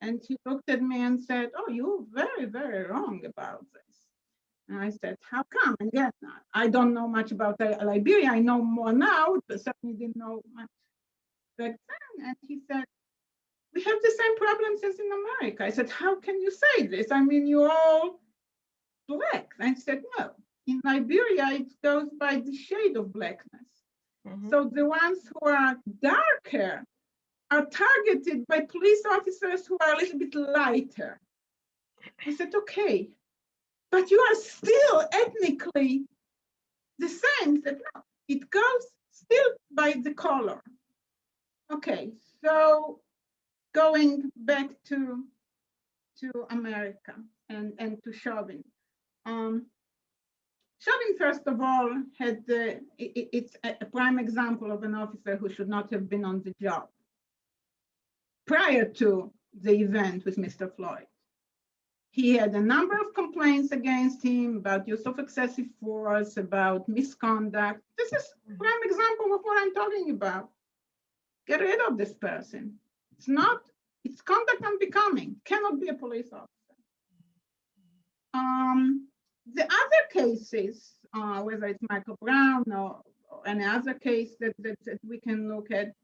And he looked at me and said, "Oh, you're very, very wrong about this." And I said, "How come?" And again, I don't know much about Liberia. I know more now, but certainly didn't know much back then. And he said, "We have the same problems as in America." I said, "How can you say this? I mean, you're all Black." And I said, "No, in Liberia, it goes by the shade of Blackness. So the ones who are darker are targeted by police officers who are a little bit lighter." I said, "Okay, but you are still ethnically the same." He said, "No, it goes still by the color." Okay, so going back to America and to Chauvin. Chauvin, first of all, it's a prime example of an officer who should not have been on the job prior to the event with Mr. Floyd. He had a number of complaints against him about use of excessive force, about misconduct. This is a prime example of what I'm talking about. Get rid of this person. It's conduct unbecoming, cannot be a police officer. The other cases, whether it's Michael Brown or any other case that we can look at,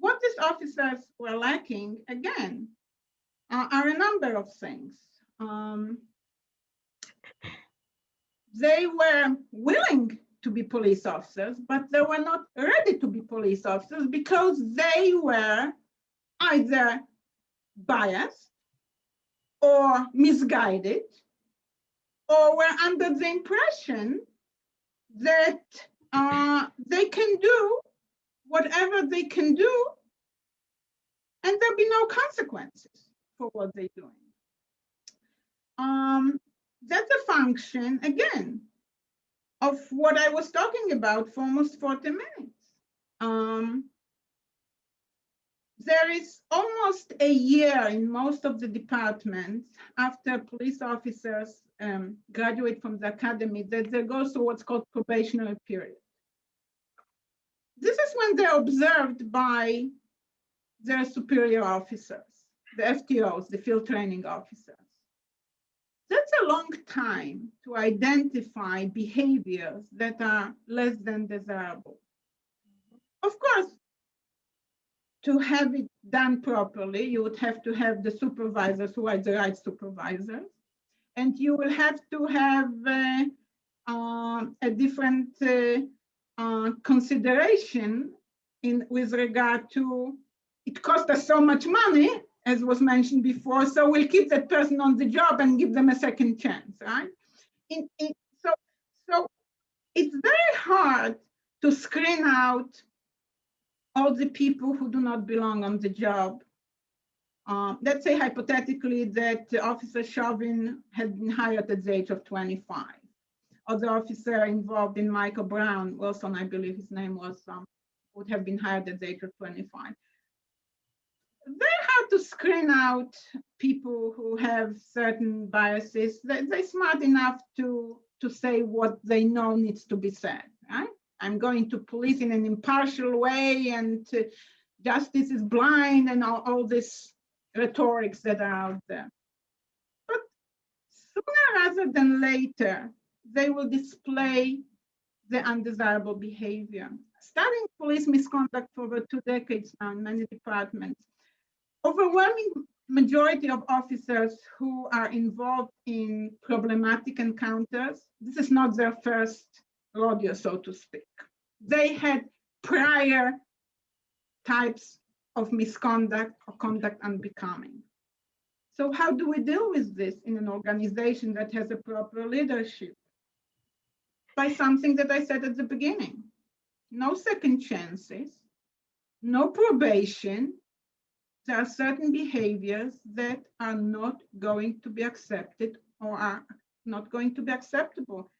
what these officers were lacking, again, are a number of things. They were willing be police officers, but they were not ready to be police officers because they were either biased or misguided, or were under the impression that they can do whatever they can do and there'll be no consequences for what they're doing. That's a function, again, of what I was talking about for almost 40 minutes. There is almost a year in most of the departments after police officers graduate from the academy that they go through what's called probationary period. This is when they're observed by their superior officers, the FTOs, the field training officers. That's a long time to identify behaviors that are less than desirable. Of course, to have it done properly, you would have to have the supervisors who are the right supervisors, and you will have to have a different consideration with regard to, it costs us so much money, as was mentioned before, so we'll keep that person on the job and give them a second chance, right? So it's very hard to screen out all the people who do not belong on the job. Let's say hypothetically that Officer Chauvin had been hired at the age of 25. Or the officer involved in Michael Brown, Wilson, I believe his name was, would have been hired at the age of 25. Very hard to screen out people who have certain biases. They're smart enough to say what they know needs to be said, right? I'm going to police in an impartial way, and justice is blind, and all this rhetorics that are out there. But sooner rather than later, they will display the undesirable behavior. Studying police misconduct for over 2 decades now in many departments, overwhelming majority of officers who are involved in problematic encounters, this is not their first rodeo, so to speak. They had prior types of misconduct or conduct unbecoming. So how do we deal with this in an organization that has a proper leadership? By something that I said at the beginning. No second chances, no probation. There are certain behaviors that are not going to be accepted or are not going to be acceptable.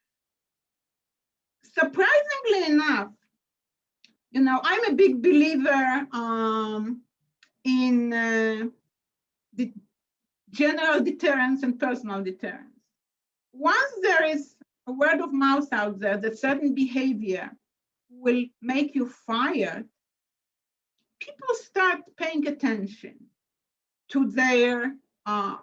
Surprisingly enough, you know, I'm a big believer in the general deterrence and personal deterrence. Once there is a word of mouth out there that certain behavior will make you fired, people start paying attention to their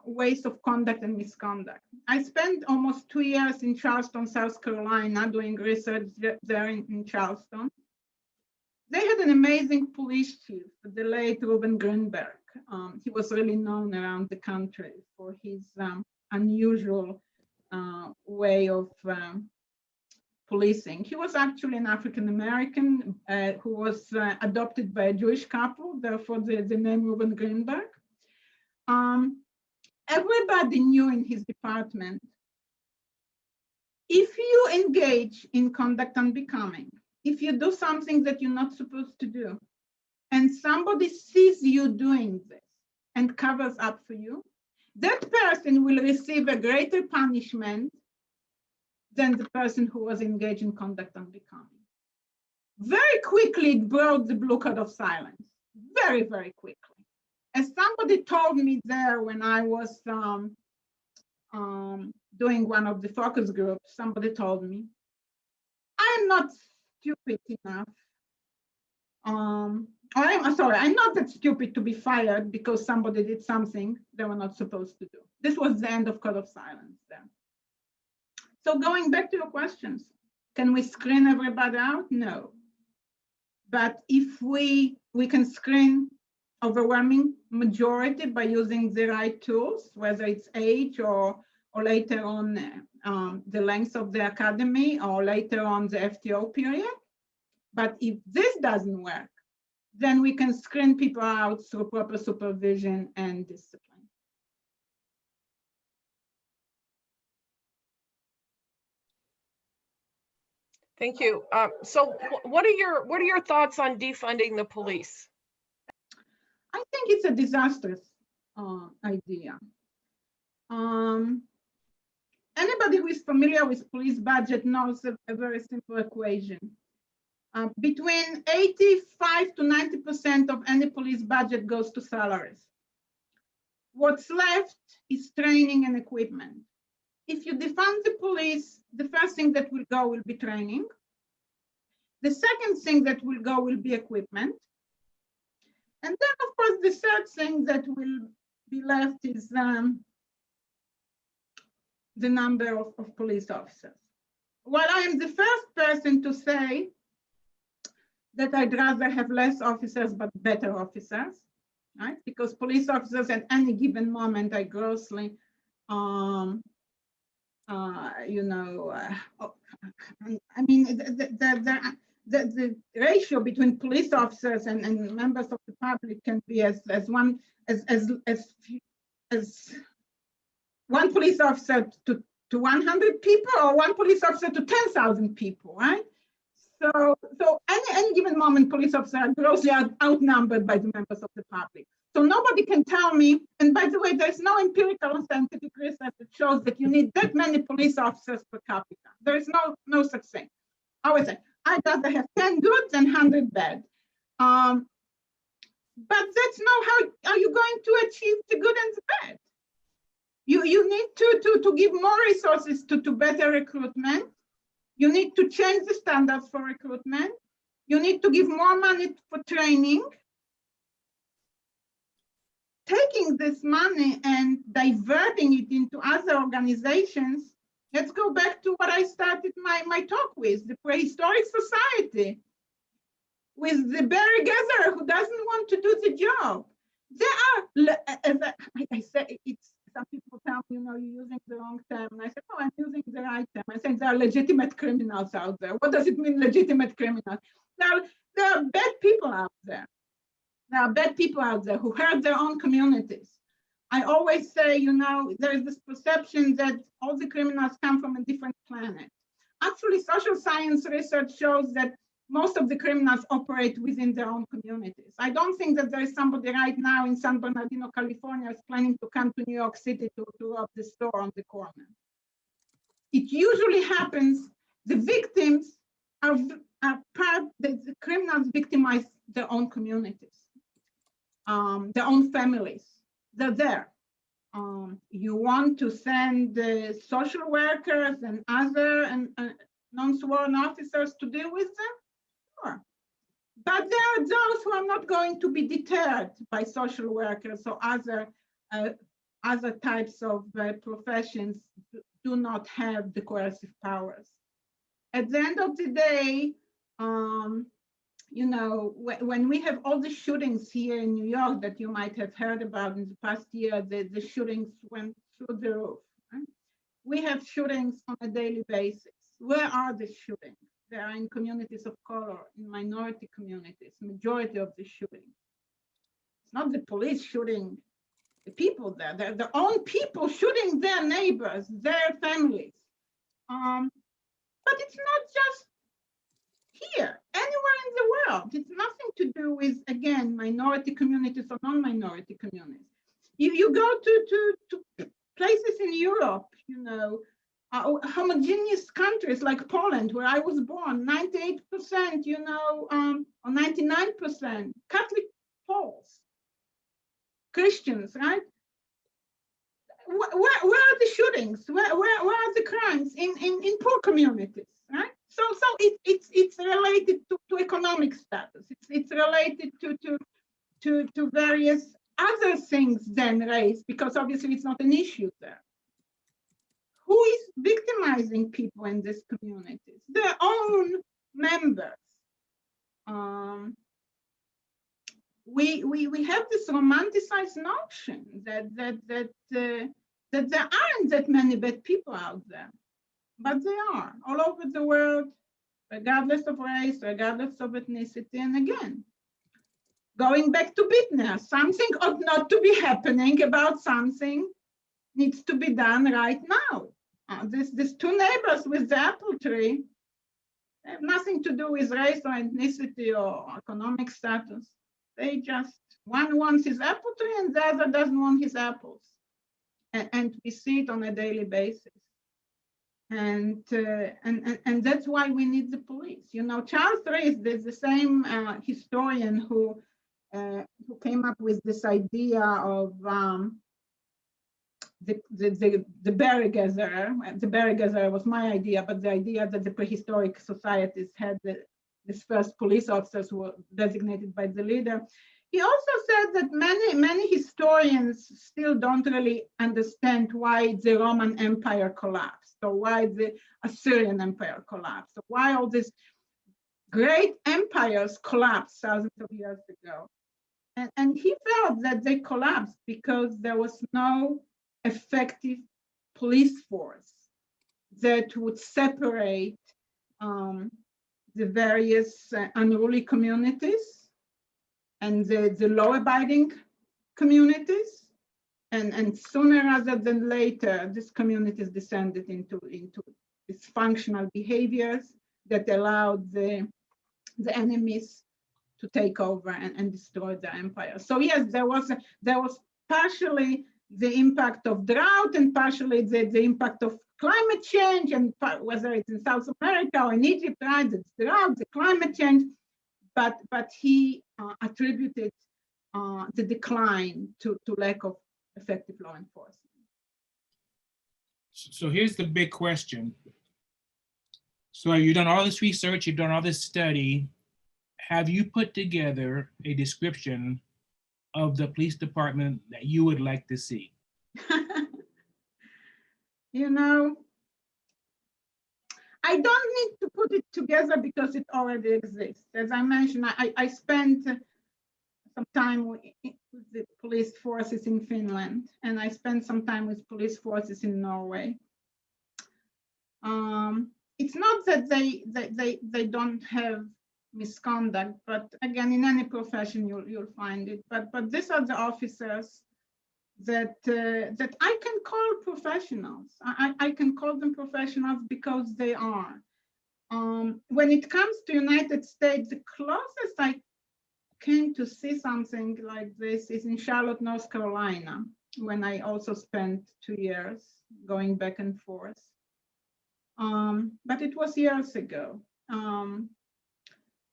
ways of conduct and misconduct. I spent almost 2 years in Charleston, South Carolina, doing research there in Charleston. They had an amazing police chief, the late Reuben Greenberg. He was really known around the country for his unusual way of policing. He was actually an African-American who was adopted by a Jewish couple, therefore the name Reuben Greenberg. Everybody knew in his department, if you engage in conduct unbecoming, if you do something that you're not supposed to do, and somebody sees you doing this and covers up for you, that person will receive a greater punishment than the person who was engaged in conduct unbecoming. Very quickly, it broke the blue code of silence. Very, very quickly. As somebody told me there when I was doing one of the focus groups, somebody told me, I'm not stupid enough. I'm not that stupid to be fired because somebody did something they were not supposed to do. This was the end of code of silence there. So going back to your questions, can we screen everybody out? No. But if we can screen overwhelming majority by using the right tools, whether it's age or or later on the length of the academy, or later on the FTO period. But if this doesn't work, then we can screen people out through proper supervision and discipline. Thank you. So what are your thoughts on defunding the police? I think it's a disastrous idea. Anybody who is familiar with police budget knows a very simple equation. Between 85 to 90% of any police budget goes to salaries. What's left is training and equipment. If you defund the police, the first thing that will go will be training. The second thing that will go will be equipment. And then, of course, the third thing that will be left is the number of police officers. While I am the first person to say that I'd rather have less officers but better officers, right? Because police officers at any given moment are grossly, I mean, the ratio between police officers and members of the public can be as one police officer to 100 people, or one police officer to 10,000 people, right? So any given moment, police officers are grossly outnumbered by the members of the public. So nobody can tell me, and by the way, there's no empirical or scientific research that shows that you need that many police officers per capita. There is no such thing. I always say, I'd rather have 10 good than 100 bad. But that's not how are you going to achieve the good and the bad. You need to give more resources to better recruitment. You need to change the standards for recruitment. You need to give more money for training. Taking this money and diverting it into other organizations, let's go back to what I started my talk with, the prehistoric society, with the berry gatherer who doesn't want to do the job. There are, as I say, it's, some people tell me, you're using the wrong term. And I said, no, I'm using the right term. I said, there are legitimate criminals out there. What does it mean, legitimate criminals? There are bad people out there. There are bad people out there who hurt their own communities. I always say, there is this perception that all the criminals come from a different planet. Actually, social science research shows that most of the criminals operate within their own communities. I don't think that there is somebody right now in San Bernardino, California, is planning to come to New York City to rob the store on the corner. It usually happens, the victims are part, the criminals victimize their own communities, their own families. They're there. You want to send the social workers and other non-sworn officers to deal with them? Sure. But there are those who are not going to be deterred by social workers or other types of professions do not have the coercive powers. At the end of the day, when we have all the shootings here in New York that you might have heard about in the past year, the shootings went through the roof. Right? We have shootings on a daily basis. Where are the shootings? They are in communities of color, in minority communities, majority of the shootings. It's not the police shooting the people there. They're their own people shooting their neighbors, their families. But it's not just here, anywhere in the world. It's nothing to do with, again, minority communities or non-minority communities. You go to places in Europe, homogeneous countries like Poland, where I was born, 98%, or 99%, Catholic Poles, Christians, right? Where are the shootings? Where are the crimes? In poor communities, right? So it's related to economic status. It's related to various other things than race, because obviously it's not an issue there. Who is victimizing people in these communities? Their own members. We have this romanticized notion that that there aren't that many bad people out there, but they are all over the world, regardless of race, regardless of ethnicity. And again, going back to Bittner, something ought not to be happening about something needs to be done right now. These two neighbors with the apple tree have nothing to do with race or ethnicity or economic status. They just, one wants his apple tree and the other doesn't want his apples. And we see it on a daily basis. And that's why we need the police. You know, Charles Rees, there's the same historian who came up with this idea of the Berry-Gazer. The Berry-Gazer was my idea, but the idea that the prehistoric societies had this first police officers who were designated by the leader. He also said that many historians still don't really understand why the Roman Empire collapsed, or why the Assyrian Empire collapsed, or why all these great empires collapsed thousands of years ago. And he felt that they collapsed because there was no effective police force that would separate the various unruly communities and the law-abiding communities, and sooner rather than later, these communities descended into dysfunctional behaviors that allowed the enemies to take over and destroy the empire. So yes, there was partially the impact of drought and partially the impact of climate change, and whether it's in South America or in Egypt, right? It's drought, the climate change. But he attributed the decline to lack of effective law enforcement. So here's the big question. So you've done all this research, you've done all this study. Have you put together a description of the police department that you would like to see? You know, I don't need to put it together because it already exists. As I mentioned, I spent some time with the police forces in Finland, and I spent some time with police forces in Norway. It's not that they don't have misconduct, but again, in any profession you'll find it. But these are the officers that I can call professionals. I can call them professionals because they are. When it comes to United States, the closest I came to see something like this is in Charlotte, North Carolina, when I also spent 2 years going back and forth. But it was years ago.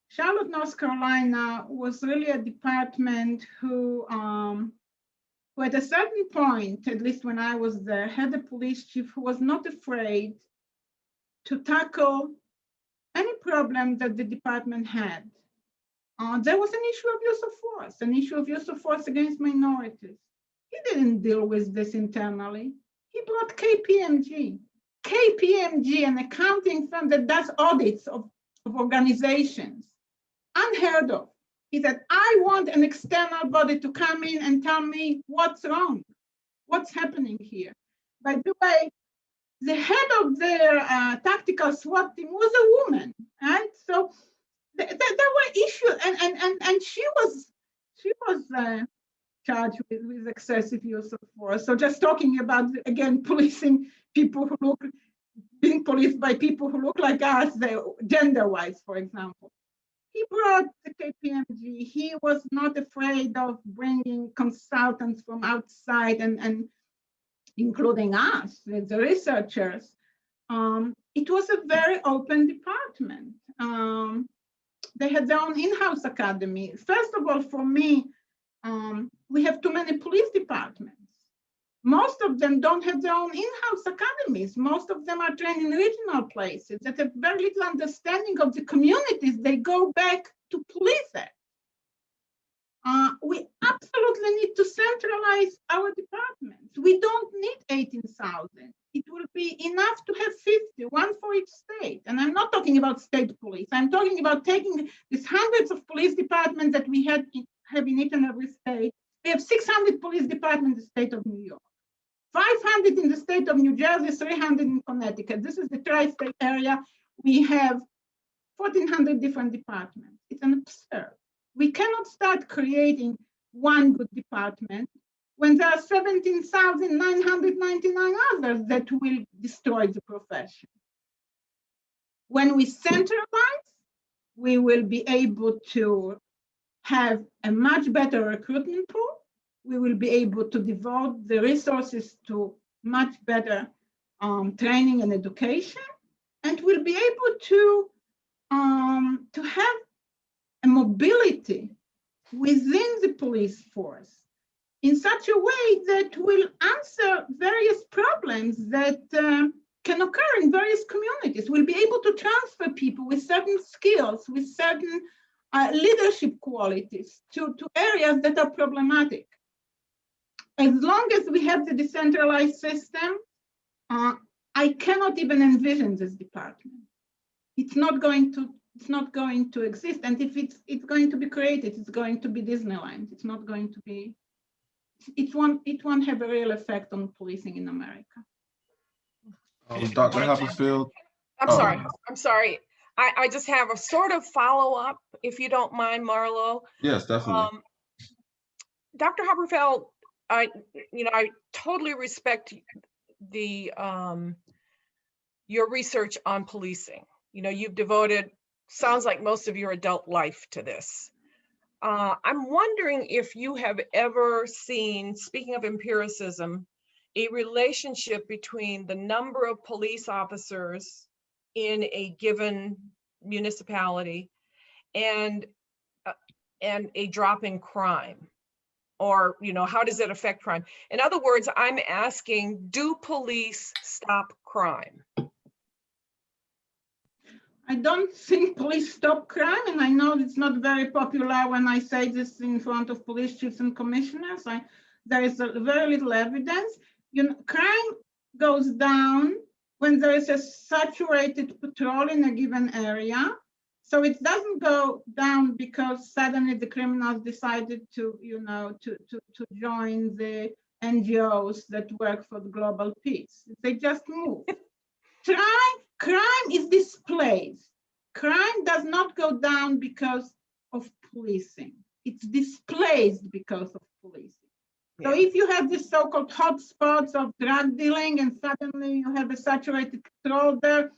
Charlotte, North Carolina was really a department who at a certain point, at least when I was there, had a police chief who was not afraid to tackle any problem that the department had. There was an issue of use of force against minorities. He didn't deal with this internally. He brought KPMG, an accounting firm that does audits of organizations, unheard of. He said, I want an external body to come in and tell me what's wrong, what's happening here. By the way, the head of their tactical SWAT team was a woman, right? So there were issues, and she was charged with excessive use of force. So just talking about, again, policing people who being policed by people who look like us, gender-wise, for example. He brought the KPMG. He was not afraid of bringing consultants from outside and including us, the researchers. It was a very open department. They had their own in-house academy. First of all, for me, we have too many police departments. Most of them don't have their own in-house academies. Most of them are trained in regional places that have very little understanding of the communities they go back to police at. We absolutely need to centralize our departments. We don't need 18,000. It will be enough to have 50, one for each state. And I'm not talking about state police. I'm talking about taking these hundreds of police departments that we have in each and every state. We have 600 police departments in the state of New York. 500 in the state of New Jersey, 300 in Connecticut. This is the tri-state area. We have 1,400 different departments. It's an absurd. We cannot start creating one good department when there are 17,999 others that will destroy the profession. When we centralize, we will be able to have a much better recruitment pool. We will be able to devote the resources to much better training and education, and we'll be able to have a mobility within the police force in such a way that will answer various problems that can occur in various communities. We'll be able to transfer people with certain skills, with certain leadership qualities to areas that are problematic. As long as we have the decentralized system, I cannot even envision this department. It's not going to exist. And if it's going to be created, it's going to be Disneyland. It's not going to be, it won't have a real effect on policing in America. Dr. Haberfeld. I'm sorry. I just have a sort of follow-up, if you don't mind, Marlo. Yes, definitely. Dr. Haberfeld, I totally respect the your research on policing. You've devoted, sounds like most of your adult life to this. I'm wondering if you have ever seen, speaking of empiricism, a relationship between the number of police officers in a given municipality and a drop in crime, or how does it affect crime? In other words, I'm asking, do police stop crime? I don't think police stop crime, and I know it's not very popular when I say this in front of police chiefs and commissioners. There is very little evidence. Crime goes down when there is a saturated patrol in a given area. So it doesn't go down because suddenly the criminals decided to join the NGOs that work for the global peace. They just move. Crime is displaced. Crime does not go down because of policing. It's displaced because of policing. So if you have these so-called hotspots of drug dealing and suddenly you have a saturated patrol there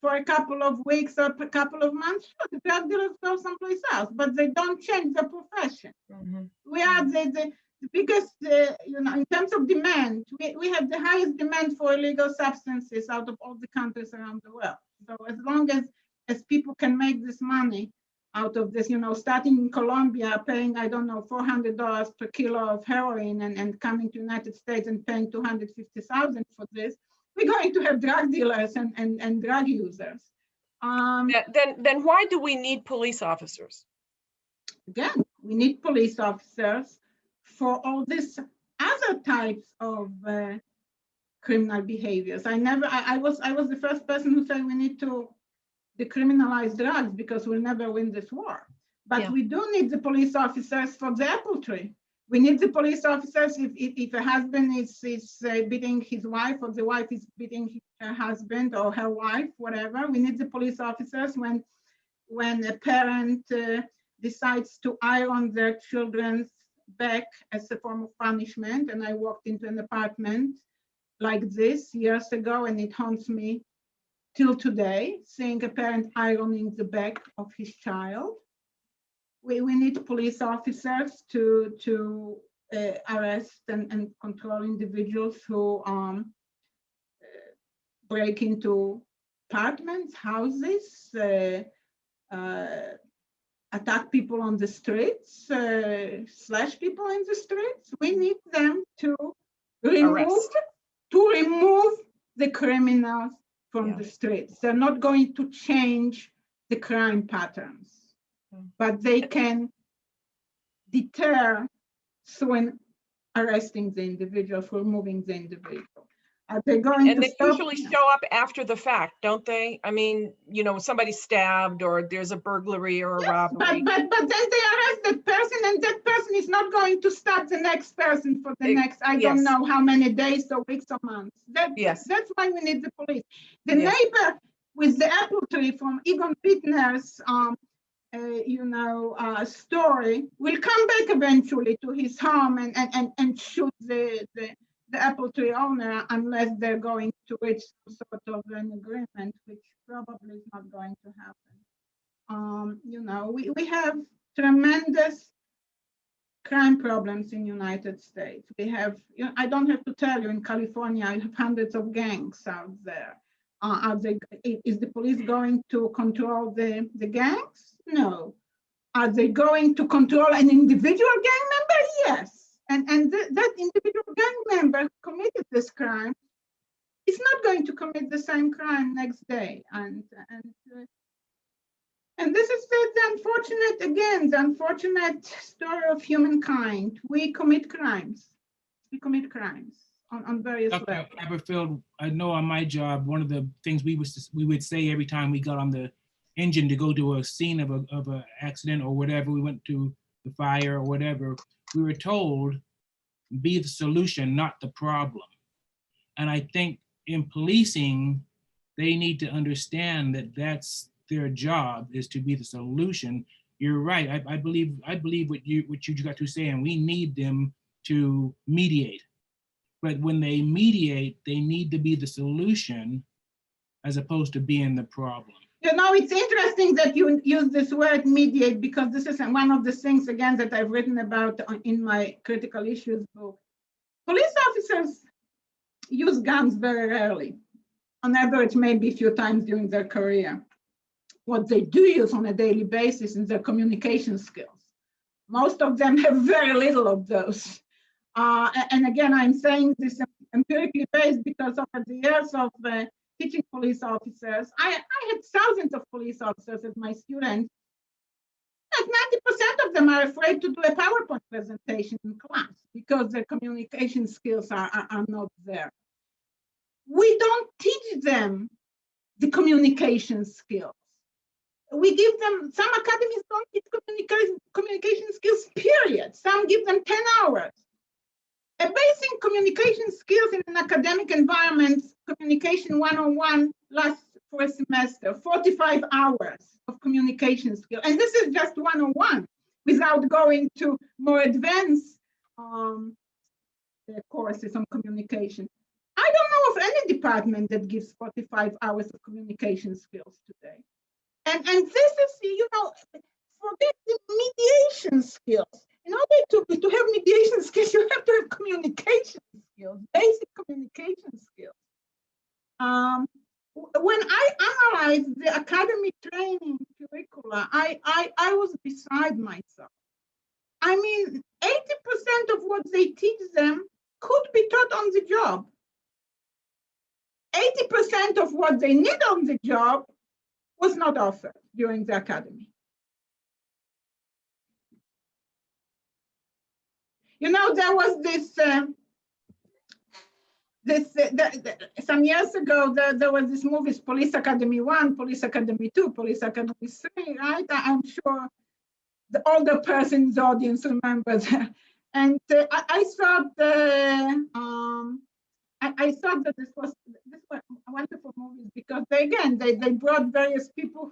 for a couple of weeks or a couple of months, sure, the drug dealers go someplace else, but they don't change their profession. Mm-hmm. We are the biggest, in terms of demand, we have the highest demand for illegal substances out of all the countries around the world. So as long as people can make this money out of this, starting in Colombia, paying, I don't know, $400 per kilo of heroin and coming to the United States and paying $250,000 for this, we're going to have drug dealers and drug users. Then why do we need police officers? Again, we need police officers for all these other types of criminal behaviors. I was the first person who said we need to decriminalize drugs because we'll never win this war. But we do need the police officers for the apple tree. We need the police officers if a husband is beating his wife, or the wife is beating her husband or her wife, whatever. We need the police officers when a parent decides to iron their children's back as a form of punishment. And I walked into an apartment like this years ago, and it haunts me till today, seeing a parent ironing the back of his child. We need police officers to arrest and control individuals who break into apartments, houses, attack people on the streets, slash people in the streets. We need them to remove the criminals from the streets. They're not going to change the crime patterns, but they can deter through arresting the individual, removing the individual. Are they going And to they stop? usually show up after the fact, don't they? I mean, you know, somebody's stabbed or there's a burglary or a robbery. But then they arrest that person, and that person is not going to stop the next person for the next, I don't Yes. know how many days or weeks or months. Yes. That's why we need the police. The Yes. neighbor with the apple tree from Egon Bittner's story will come back eventually to his home and shoot the apple tree owner unless they're going to reach some sort of an agreement, which probably is not going to happen. We have tremendous crime problems in United States. We have, I don't have to tell you, in California, I have hundreds of gangs out there. Is the police going to control the gangs? No. Are they going to control an individual gang member? Yes. And that individual gang member who committed this crime is not going to commit the same crime next day. And this is the unfortunate story of humankind. We commit crimes. We commit crimes on various Dr. levels. Haberfeld, I know on my job, one of the things we would say every time we got on the engine to go to a scene of an accident or whatever, we went to the fire or whatever, we were told, be the solution, not the problem. And I think in policing, they need to understand that that's their job, is to be the solution. You're right. I believe what you got to say, and we need them to mediate. But when they mediate, they need to be the solution as opposed to being the problem. It's interesting that you use this word mediate, because this is one of the things, again, that I've written about in my critical issues book. Police officers use guns very rarely, on average, maybe a few times during their career. What they do use on a daily basis is their communication skills. Most of them have very little of those. And again, I'm saying this empirically based because over the years of teaching police officers, I had thousands of police officers as my students. Like 90% of them are afraid to do a PowerPoint presentation in class because their communication skills are not there. We don't teach them the communication skills. We give them, some academies don't teach communication skills, period. Some give them 10 hours. A basic communication skills in an academic environment, communication 101 lasts for a semester, 45 hours of communication skill. And this is just 101 without going to more advanced courses on communication. I don't know of any department that gives 45 hours of communication skills today. And this is, forget the mediation skills. In order to have mediation skills, you have to have communication skills, basic communication skills. When I analyzed the academic training curricula, I was beside myself. I mean, 80% of what they teach them could be taught on the job. 80% of what they need on the job was not offered during the academy. There was some years ago, there was this movie, Police Academy 1, Police Academy 2, Police Academy 3, right? I'm sure the older person in the audience remembers. And I thought that this was wonderful movies because they brought various people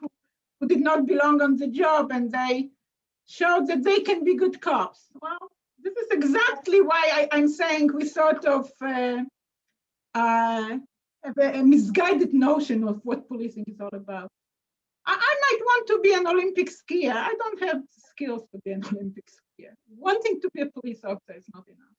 who did not belong on the job, and they showed that they can be good cops. Well, this is exactly why I'm saying we sort of have a misguided notion of what policing is all about. I might want to be an Olympic skier. I don't have skills to be an Olympic skier. Wanting to be a police officer is not enough.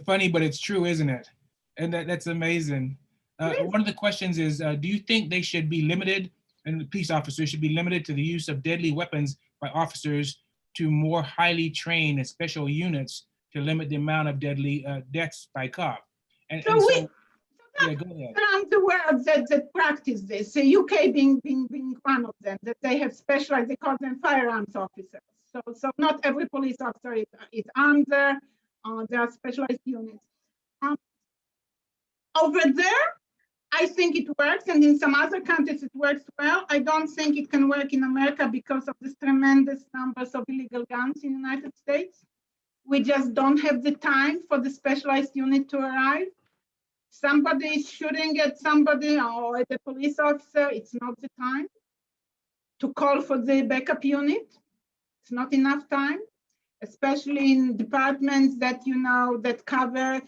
Funny, but it's true, isn't it? And that's amazing. One of the questions is, do you think they should be limited, and the police officers should be limited to the use of deadly weapons by officers to more highly trained and special units to limit the amount of deadly deaths by cop? Yeah, go ahead. Around the world that practice this, the UK being one of them, that they have specialized, they call them firearms officers. So not every police officer is armed there. There are specialized units. Over there, I think it works, and in some other countries it works well. I don't think it can work in America because of this tremendous numbers of illegal guns in the United States. We just don't have the time for the specialized unit to arrive. Somebody is shooting at somebody or at a police officer, it's not the time to call for the backup unit. It's not enough time, especially in departments that, you know, that cover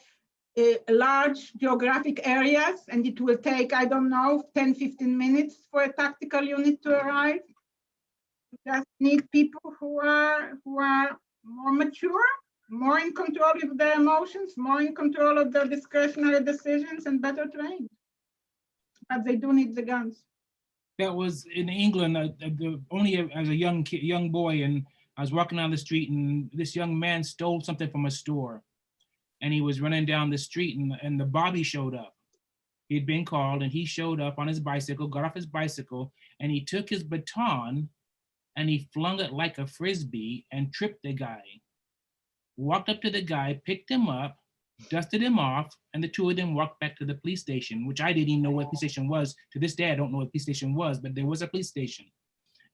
large geographic areas, and it will take, I don't know, 10, 15 minutes for a tactical unit to arrive. We just need people who are more mature, more in control of their emotions, more in control of their discretionary decisions, and better trained. But they do need the guns. That was in England, only as a young boy, and I was walking down the street, and this young man stole something from a store. And he was running down the street, and the Bobby showed up. He'd been called, and he showed up on his bicycle, got off his bicycle, and he took his baton and he flung it like a frisbee and tripped the guy. Walked up to the guy, picked him up, dusted him off, and the two of them walked back to the police station, which I didn't even know what police station was. To this day, I don't know what police station was, but there was a police station.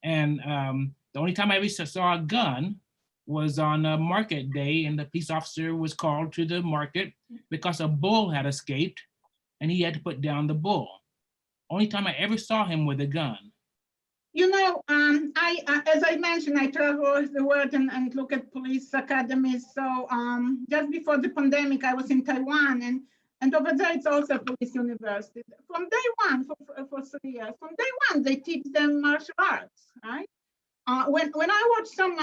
And the only time I ever saw a gun was on a market day, and the police officer was called to the market because a bull had escaped and he had to put down the bull. Only time I ever saw him with a gun. You know, as I mentioned, I travel the world and look at police academies. So just before the pandemic, I was in Taiwan, and over there it's also a police university. From day one, for 3 years, from day one, they teach them martial arts, right? When I watch some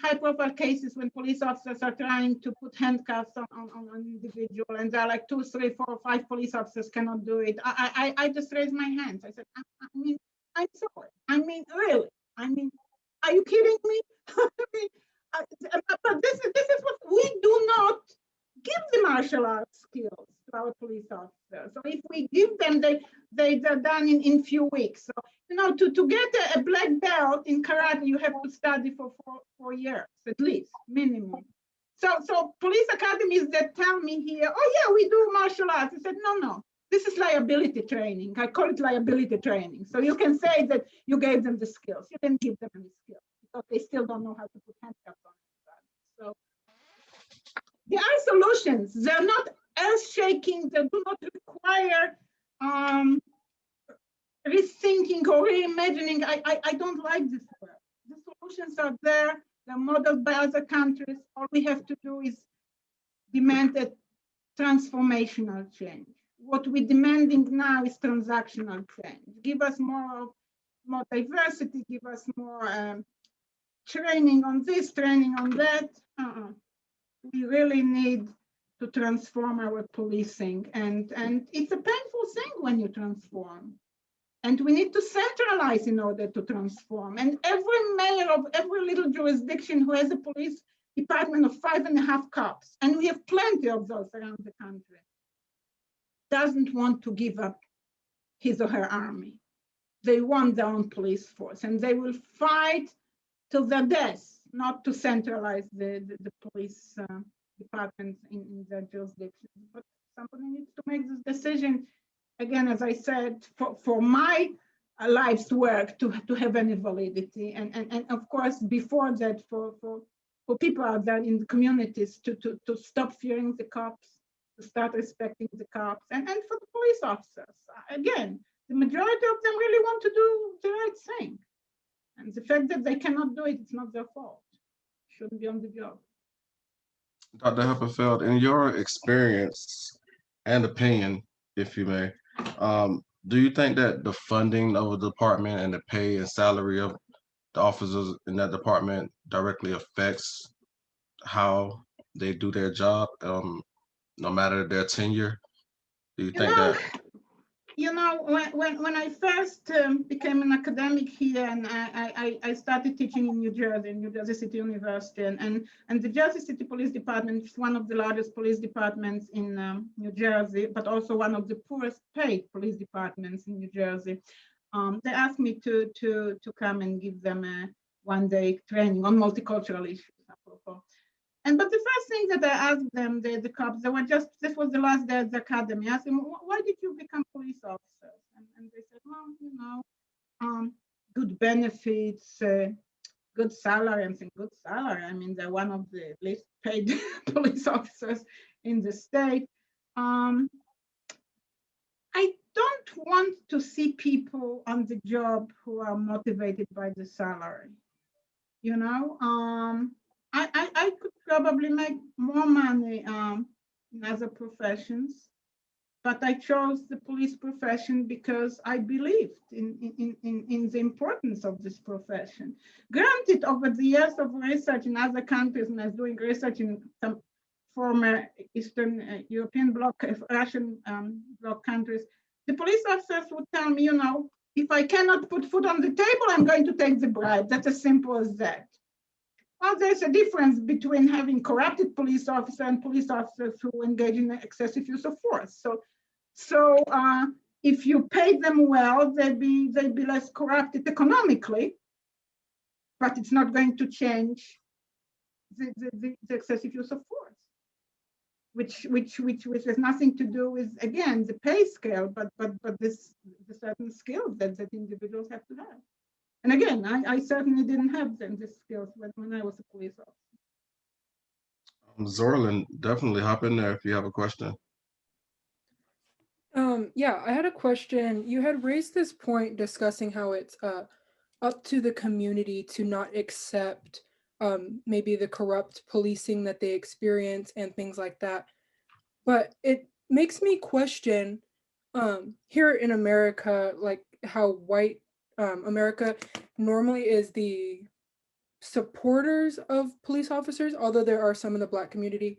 high-profile cases when police officers are trying to put handcuffs on an individual, and there are like 2, 3, 4, 5 police officers cannot do it, I just raise my hands. I said, I mean, I'm sorry. I mean, really? I mean, are you kidding me? I mean, but this is what we do not give the martial arts skills to our police officers. So if we give them, they're done in few weeks. So, you know, to get a black belt in karate, you have to study for 4 years, at least, minimum. So police academies that tell me here, oh yeah, we do martial arts. I said, no. This is liability training. I call it liability training. So you can say that you gave them the skills. You didn't give them any skills because they still don't know how to put handcuffs on them. So there are solutions. They're not earth-shaking. They do not require rethinking or reimagining. I don't like this word. The solutions are there. They're modeled by other countries. All we have to do is demand a transformational change. What we're demanding now is transactional change. Give us more diversity, give us more training on this, training on that. We really need to transform our policing. And it's a painful thing when you transform. And we need to centralize in order to transform. And every mayor of every little jurisdiction who has a police department of 5.5 cops, and we have plenty of those around the country, doesn't want to give up his or her army. They want their own police force, and they will fight till their death not to centralize the police departments in their jurisdiction. But somebody needs to make this decision, again, as I said, for my life's work to have any validity. And of course, before that, for people out there in the communities to stop fearing the cops, to start respecting the cops, and for the police officers. Again, the majority of them really want to do the right thing. And the fact that they cannot do it, it's not their fault. Shouldn't be on the job. Dr. Haberfeld, in your experience and opinion, if you may, do you think that the funding of a department and the pay and salary of the officers in that department directly affects how they do their job? No matter their tenure? Do you think that? You know, when I first became an academic here, and I started teaching in New Jersey City University, and the Jersey City Police Department is one of the largest police departments in New Jersey, but also one of the poorest paid police departments in New Jersey. They asked me to come and give them a one-day training on multicultural issues. But the first thing that I asked them, the cops, this was the last day at the academy. I asked them, why did you become police officers? And they said, well, good benefits, good salary. I'm saying, good salary. I mean, they're one of the least paid police officers in the state. I don't want to see people on the job who are motivated by the salary. You know, I could probably make more money in other professions, but I chose the police profession because I believed in the importance of this profession. Granted, over the years of research in other countries, and I was doing research in some former Eastern European bloc, Russian bloc countries, the police officers would tell me, you know, if I cannot put food on the table, I'm going to take the bribe. That's as simple as that. Well, there's a difference between having corrupted police officers and police officers who engage in excessive use of force. So if you pay them well, they'd be less corrupted economically, but it's not going to change the excessive use of force, which has nothing to do with, again, the pay scale, but the certain skills that individuals have to have. And again, I certainly didn't have these skills when I was a police officer. Zorlin, definitely hop in there if you have a question. Yeah, I had a question. You had raised this point discussing how it's up to the community to not accept maybe the corrupt policing that they experience and things like that. But it makes me question here in America, like how white America normally is the supporters of police officers, although there are some in the Black community.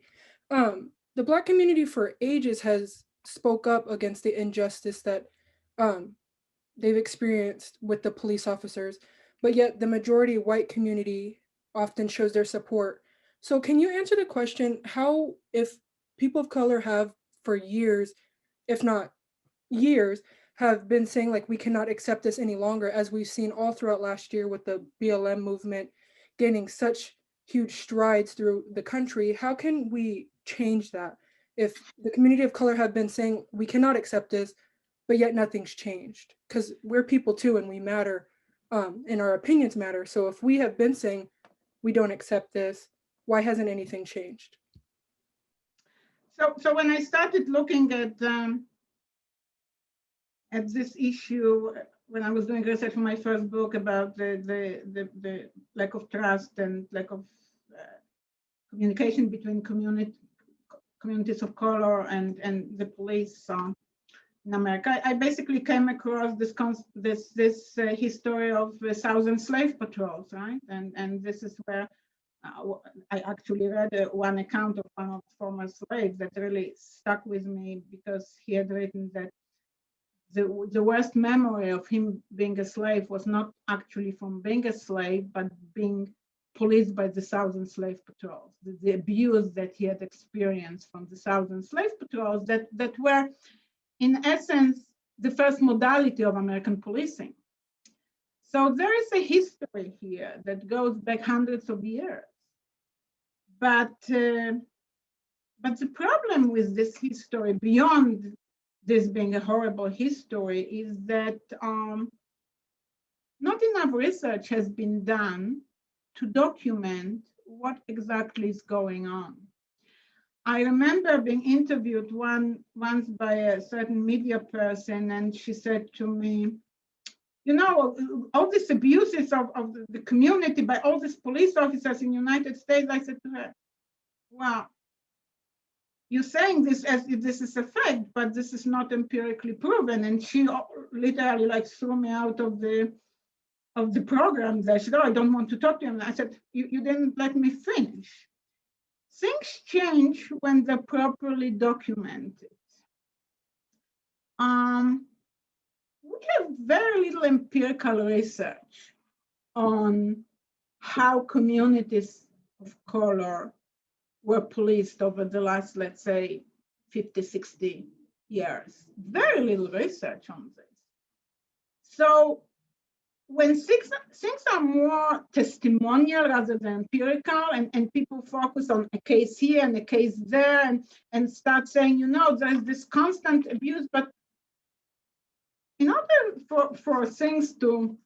The Black community for ages has spoke up against the injustice that they've experienced with the police officers, but yet the majority white community often shows their support. So can you answer the question, how, if people of color have for years, if not years, have been saying like, we cannot accept this any longer, as we've seen all throughout last year with the BLM movement gaining such huge strides through the country, how can we change that? If the community of color have been saying we cannot accept this, but yet nothing's changed, because we're people too and we matter, and our opinions matter. So if we have been saying we don't accept this, why hasn't anything changed? So when I started looking at this issue, when I was doing research for my first book about the lack of trust and lack of communication between communities of color and the police in America, I basically came across this history of the Southern slave patrols, right? And this is where I actually read one account of one of the former slaves that really stuck with me, because he had written that the worst memory of him being a slave was not actually from being a slave, but being policed by the Southern slave patrols, the abuse that he had experienced from the Southern slave patrols that were, in essence, the first modality of American policing. So there is a history here that goes back hundreds of years. But the problem with this history, beyond this being a horrible history, is that not enough research has been done to document what exactly is going on. I remember being interviewed once by a certain media person, and she said to me, you know, all these abuses of the community by all these police officers in the United States. I said to her, well, you're saying this as if this is a fact, but this is not empirically proven. And she literally like threw me out of the program. They said, oh, I don't want to talk to you. And I said, you didn't let me finish. Things change when they're properly documented. We have very little empirical research on how communities of color were policed over the last, let's say, 50, 60 years. Very little research on this. So when things are more testimonial rather than empirical, and people focus on a case here and a case there, and start saying, you know, there's this constant abuse, but in order for things to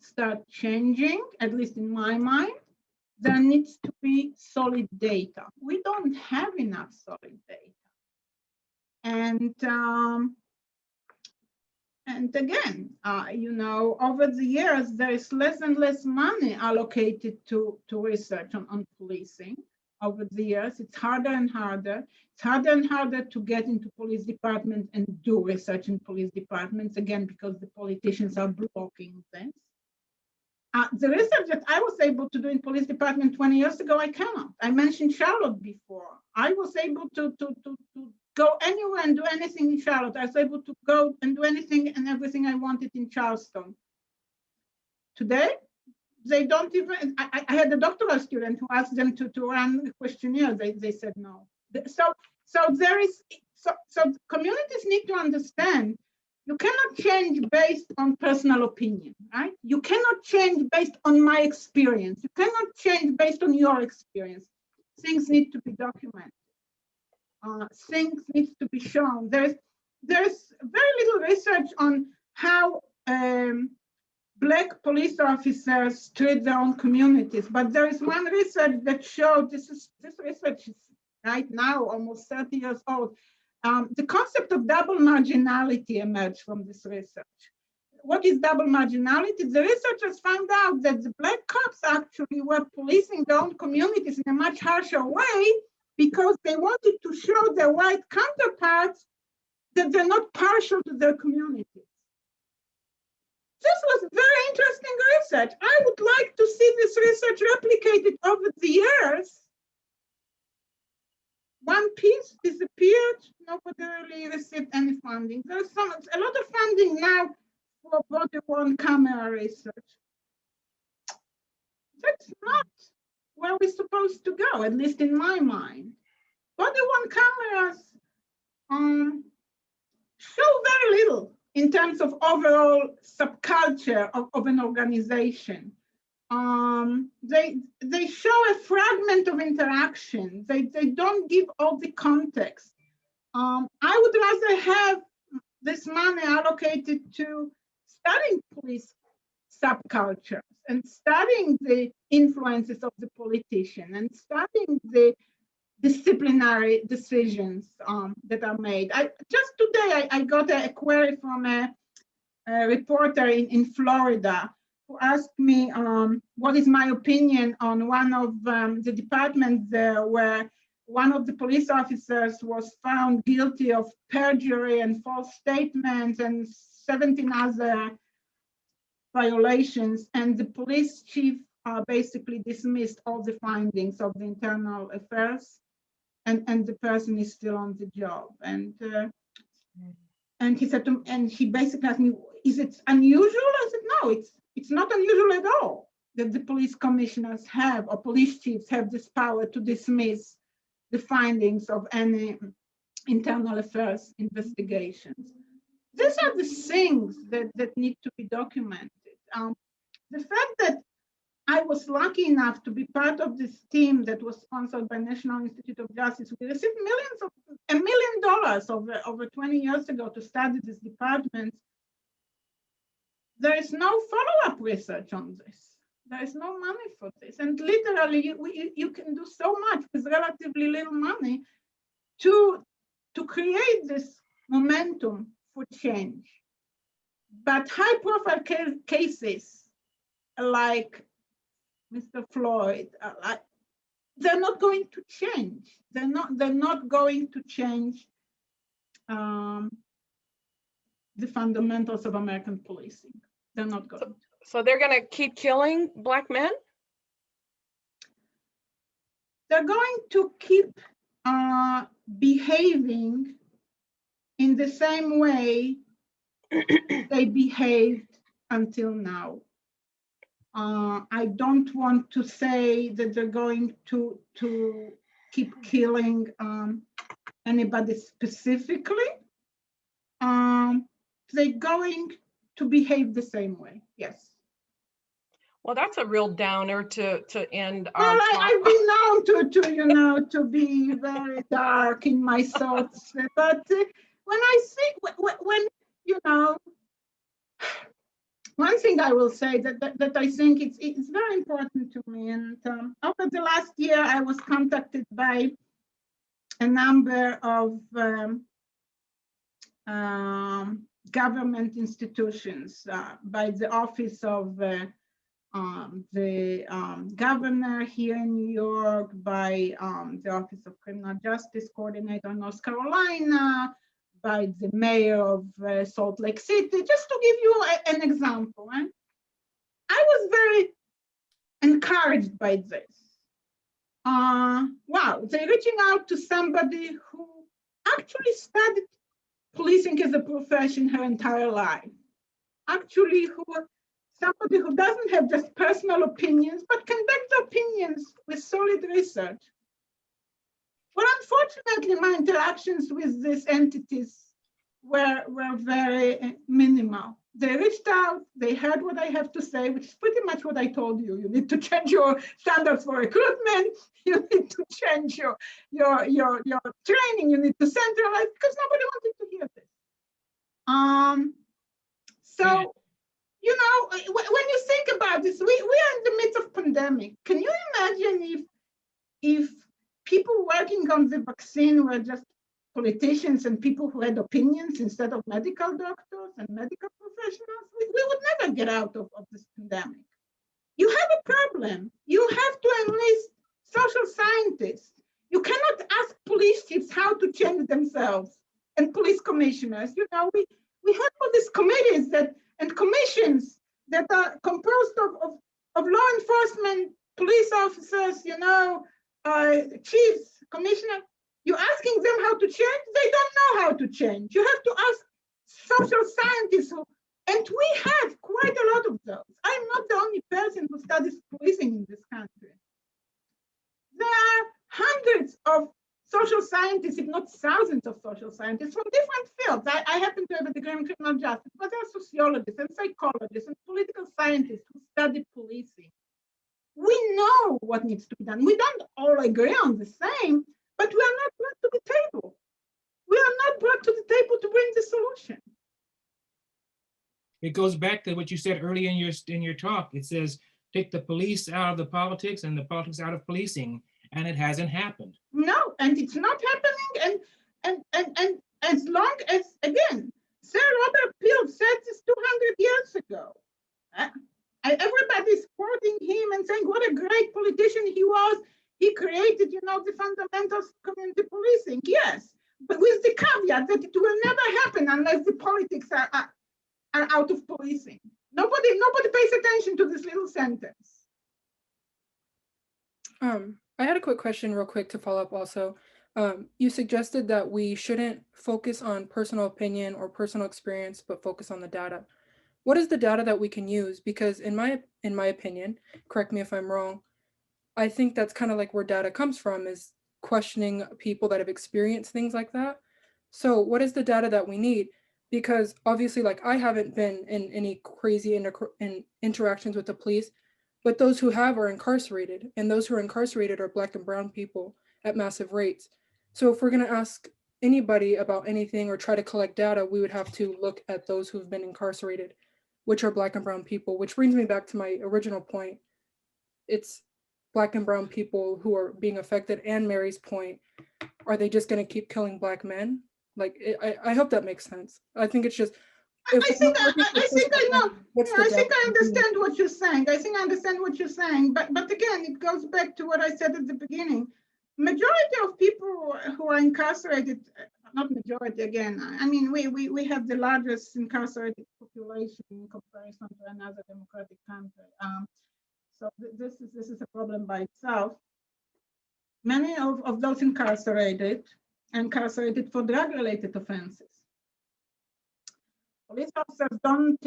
start changing, at least in my mind, there needs to be solid data. We don't have enough solid data. And again, you know, over the years, there is less and less money allocated to research on policing. Over the years, it's harder and harder. It's harder and harder to get into police departments and do research in police departments, again, because the politicians are blocking this. The research that I was able to do in police department 20 years ago, I cannot. I mentioned Charlotte before. I was able to go anywhere and do anything in Charlotte. I was able to go and do anything and everything I wanted in Charleston. Today, they don't even, I had a doctoral student who asked them to run a questionnaire. They said no. So communities need to understand you cannot change based on personal opinion, right? You cannot change based on my experience. You cannot change based on your experience. Things need to be documented. Things need to be shown. There's very little research on how Black police officers treat their own communities, but there is one research that showed, this research is right now almost 30 years old. The concept of double marginality emerged from this research. What is double marginality? The researchers found out that the Black cops actually were policing their own communities in a much harsher way because they wanted to show their white counterparts that they're not partial to their communities. This was very interesting research. I would like to see this research replicated over the years. One piece disappeared, nobody really received any funding. There's a lot of funding now for body-worn camera research. That's not where we're supposed to go, at least in my mind. Body-worn cameras show very little in terms of overall subculture of an organization. They show a fragment of interaction. They don't give all the context. I would rather have this money allocated to studying police subcultures and studying the influences of the politician and studying the disciplinary decisions that are made. Just today, I got a query from a reporter in Florida who asked me what is my opinion on one of the departments there where one of the police officers was found guilty of perjury and false statements and 17 other violations, and the police chief basically dismissed all the findings of the internal affairs, and the person is still on the job. And he said to, and he basically asked me, is it unusual? I said, no, it's not unusual at all that the police commissioners have, or police chiefs have this power to dismiss the findings of any internal affairs investigations. These are the things that need to be documented. The fact that I was lucky enough to be part of this team that was sponsored by National Institute of Justice. We received $1 million over 20 years ago to study this department. There is no follow-up research on this. There is no money for this. And literally, you can do so much with relatively little money to create this momentum for change. But high-profile cases like Mr. Floyd, they're not going to change. They're not going to change the fundamentals of American policing. They're not going to. So they're going to keep killing Black men? They're going to keep behaving in the same way they behaved until now. I don't want to say that they're going to keep killing anybody specifically. They're going to behave the same way. Yes. Well, that's a real downer to end our Well, talk. I've been known to you know, to be very dark in my thoughts, but when I think, when you know, one thing I will say that I think it's very important to me, and over the last year, I was contacted by a number of government institutions, by the office of the governor here in New York, by the Office of Criminal Justice Coordinator in North Carolina, by the mayor of Salt Lake City, just to give you an example. I was very encouraged by this. Wow, they're reaching out to somebody who actually studied policing as a profession her entire life. Actually, somebody who doesn't have just personal opinions, but can back the opinions with solid research. Well, unfortunately, my interactions with these entities were very minimal. They reached out, they heard what I have to say, which is pretty much what I told you. You need to change your standards for recruitment. You need to change your training. You need to centralize, because nobody wanted to hear this. So, you know, when you think about this, we are in the midst of pandemic. Can you imagine if people working on the vaccine were just politicians and people who had opinions instead of medical doctors and medical professionals? We would never get out of this pandemic. You have a problem. You have to enlist social scientists. You cannot ask police chiefs how to change themselves and police commissioners. You know, we have all these committees and commissions that are composed of law enforcement, police officers, you know, chiefs, commissioners. You're asking them how to change? They don't know how to change. You have to ask social scientists, and we have quite a lot of those. I'm not the only person who studies policing in this country. There are hundreds of social scientists, if not thousands of social scientists from different fields. I happen to have a degree in criminal justice, but there are sociologists and psychologists and political scientists who study policing. We know what needs to be done. We don't all agree on the same, but we are not brought to the table. We are not brought to the table to bring the solution. It goes back to what you said earlier in your talk. It says, take the police out of the politics and the politics out of policing, and it hasn't happened. No, and it's not happening. And as long as, again, Sir Robert Peel said this 200 years ago. Everybody's quoting him and saying what a great politician he was. He created, you know, the fundamentals of community policing. Yes, but with the caveat that it will never happen unless the politics are out of policing. Nobody pays attention to this little sentence. I had a quick question real quick to follow up also. You suggested that we shouldn't focus on personal opinion or personal experience, but focus on the data. What is the data that we can use? Because in my opinion, correct me if I'm wrong, I think that's kind of like where data comes from, is questioning people that have experienced things like that. So what is the data that we need? Because obviously, like, I haven't been in any crazy interactions with the police, but those who have are incarcerated, and those who are incarcerated are Black and brown people at massive rates. So if we're going to ask anybody about anything or try to collect data, we would have to look at those who've been incarcerated, which are Black and brown people, which brings me back to my original point. It's Black and brown people who are being affected, and Mary's point, are they just going to keep killing Black men? Like, I hope that makes sense. I think it's just, I think I know. I think I understand what you're saying. I think I understand what you're saying. But again, it goes back to what I said at the beginning. Majority of people who are incarcerated, not majority again. I mean, we have the largest incarcerated population in comparison to another democratic country. So this is a problem by itself. Many of those incarcerated for drug-related offenses. Police officers don't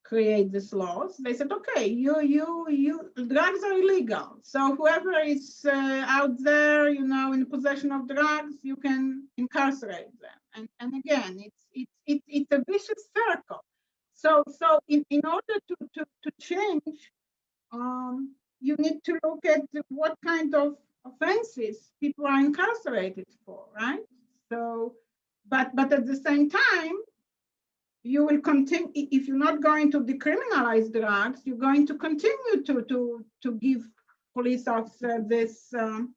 create these laws. They said, okay, drugs are illegal. So whoever is out there, you know, in possession of drugs, you can incarcerate them. And again, it's a vicious circle. So in order to change, you need to look at what kind of offenses people are incarcerated for, right? So, but at the same time, you will continue, if you're not going to decriminalize drugs, you're going to continue to give police officers this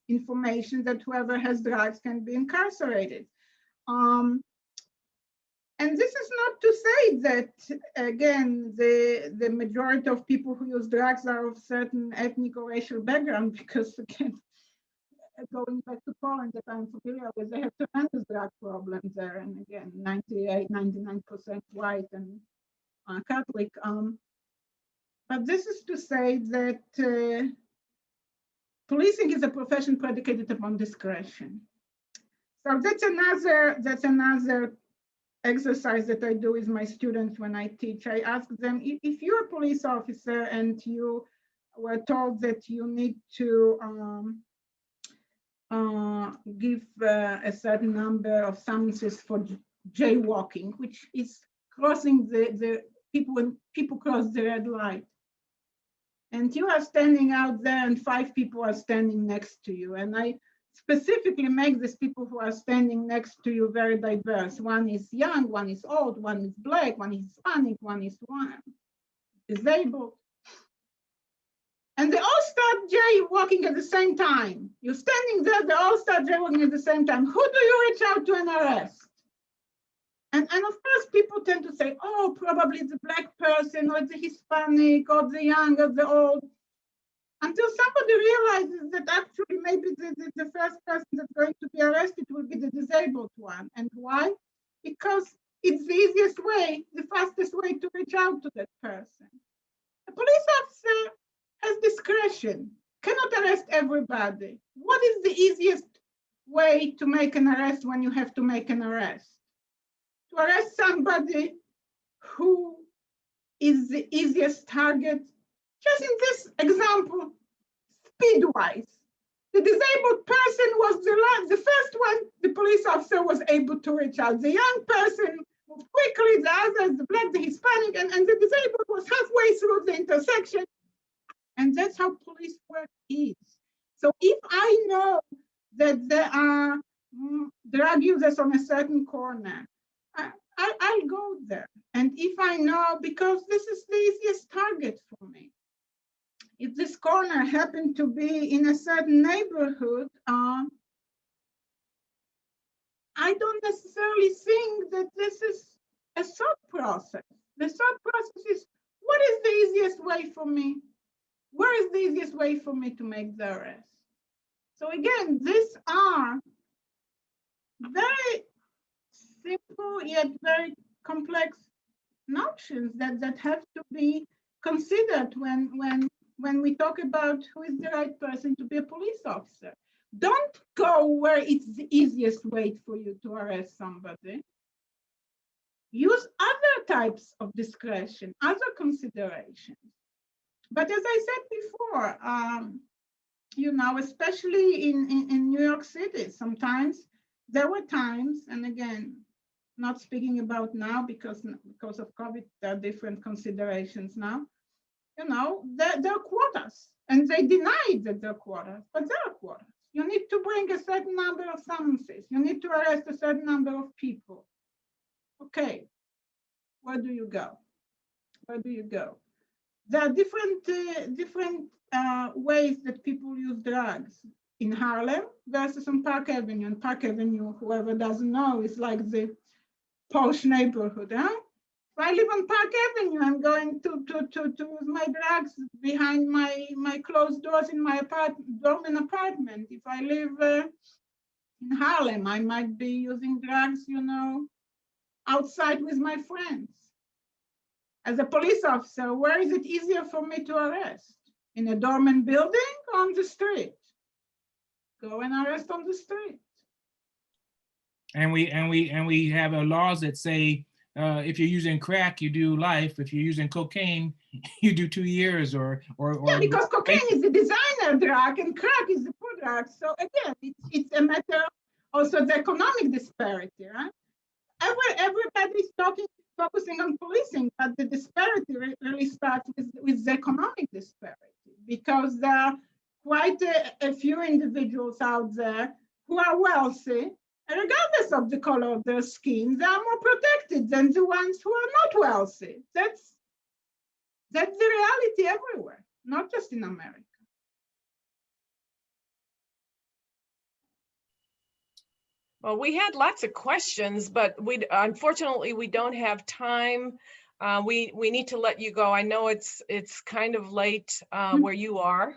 information that whoever has drugs can be incarcerated. And this is not to say that, again, the majority of people who use drugs are of certain ethnic or racial background, because again, going back to Poland that I'm familiar with, they have tremendous drug problems there. And again, 98, 99% white and Catholic. But this is to say that policing is a profession predicated upon discretion. So that's another exercise that I do with my students when I teach. I ask them, if you're a police officer and you were told that you need to give a certain number of summonses for jaywalking, which is crossing the people when people cross the red light. And you are standing out there and 5 people are standing next to you. And I specifically make these people who are standing next to you very diverse. One is young, one is old, one is black, one is Hispanic, one is disabled. And they all start jaywalking at the same time. You're standing there, they all start jaywalking at the same time. Who do you reach out to and arrest? And of course, people tend to say, oh, probably the black person or the Hispanic or the young or the old. Until somebody realizes that actually maybe the first person that's going to be arrested will be the disabled one. And why? Because it's the easiest way, the fastest way to reach out to that person. A police officer has discretion, cannot arrest everybody. What is the easiest way to make an arrest when you have to make an arrest? To arrest somebody who is the easiest target. Just in this example, speed-wise, the disabled person was the first one the police officer was able to reach out. The young person moved quickly, the others, the black, the Hispanic, and the disabled was halfway through the intersection. And that's how police work is. So if I know that there are drug users on a certain corner, I'll go there. And if I know, because this is the easiest target for me. If this corner happened to be in a certain neighborhood, I don't necessarily think that this is a thought process. The thought process is, what is the easiest way for me? Where is the easiest way for me to make the arrest? So again, these are very simple yet very complex notions that have to be considered when we talk about who is the right person to be a police officer. Don't go where it's the easiest way for you to arrest somebody. Use other types of discretion, other considerations. But as I said before, you know, especially in New York City, sometimes there were times, and again, not speaking about now because of COVID, there are different considerations now. You know, there are quotas, and they denied that there are quotas, but there are quotas. You need to bring a certain number of summonses. You need to arrest a certain number of people. Okay, where do you go? Where do you go? There are different ways that people use drugs in Harlem versus on Park Avenue. And Park Avenue, whoever doesn't know, is like the posh neighborhood. Huh? If I live on Park Avenue, I'm going to use my drugs behind my closed doors in my dorm apartment. If I live in Harlem, I might be using drugs, you know, outside with my friends. As a police officer, where is it easier for me to arrest? In a dormant building or on the street? Go and arrest on the street. And we have laws that say if you're using crack, you do life. If you're using cocaine, you do 2 years or yeah, because cocaine is the designer drug and crack is the poor drug. So again, it's a matter also the economic disparity, right? everybody's focusing on policing, but the disparity really starts with the economic disparity, because there are quite a few individuals out there who are wealthy, and regardless of the color of their skin, they are more protected than the ones who are not wealthy. That's the reality everywhere, not just in America. Well, we had lots of questions, but unfortunately we don't have time. We need to let you go. I know it's kind of late where you are.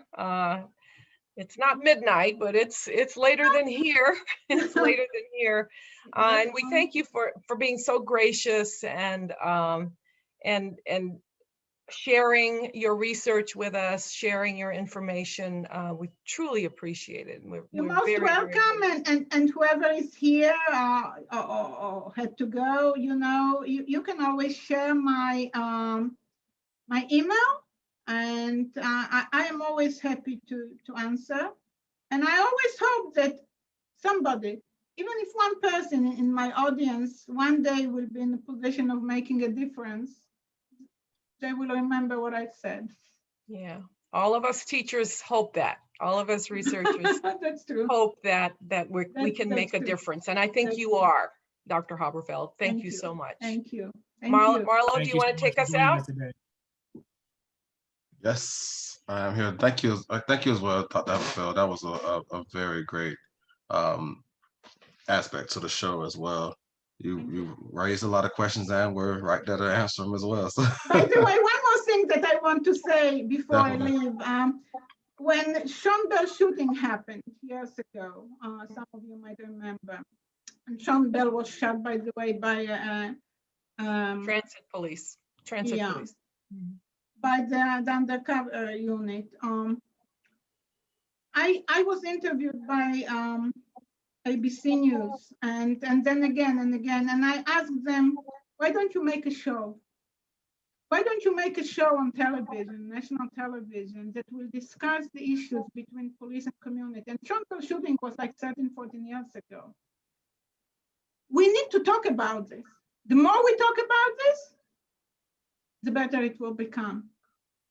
It's not midnight, but it's later than here. It's later than here, and we thank you for being so gracious and sharing your research with us, sharing your information. We truly appreciate it. You're most welcome, and whoever is here or had to go, you can always share my my email, and I am always happy to answer. And I always hope that somebody, even if one person in my audience one day will be in a position of making a difference, they will remember what I said. Yeah, all of us teachers hope that. All of us researchers that's true. Hope that we can make a difference. And I think you are, Dr. Haberfeld. Thank you so much. Thank you. Marlo, do you want to take us out? Yes, I am here. Thank you. Thank you as well, Dr. Haberfeld. That was a very great aspect to the show as well. You raised a lot of questions and we're right there to answer them as well. So. By the way, one more thing that I want to say before Definitely. I leave. When Sean Bell shooting happened years ago, some of you might remember, and Sean Bell was shot, by the way, by transit police. Police. By the undercover unit. I was interviewed by ABC News and then again and again, and I asked them, why don't you make a show? Why don't you make a show on television, national television, that will discuss the issues between police and community? And Sean Bell shooting was like 13, 14 years ago. We need to talk about this. The more we talk about this, the better it will become.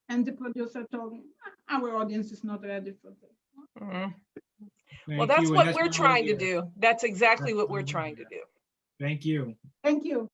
And the producer told me, our audience is not ready for this. Mm-hmm. Well, that's what we're trying to do. That's exactly what we're trying to do. Thank you. Thank you.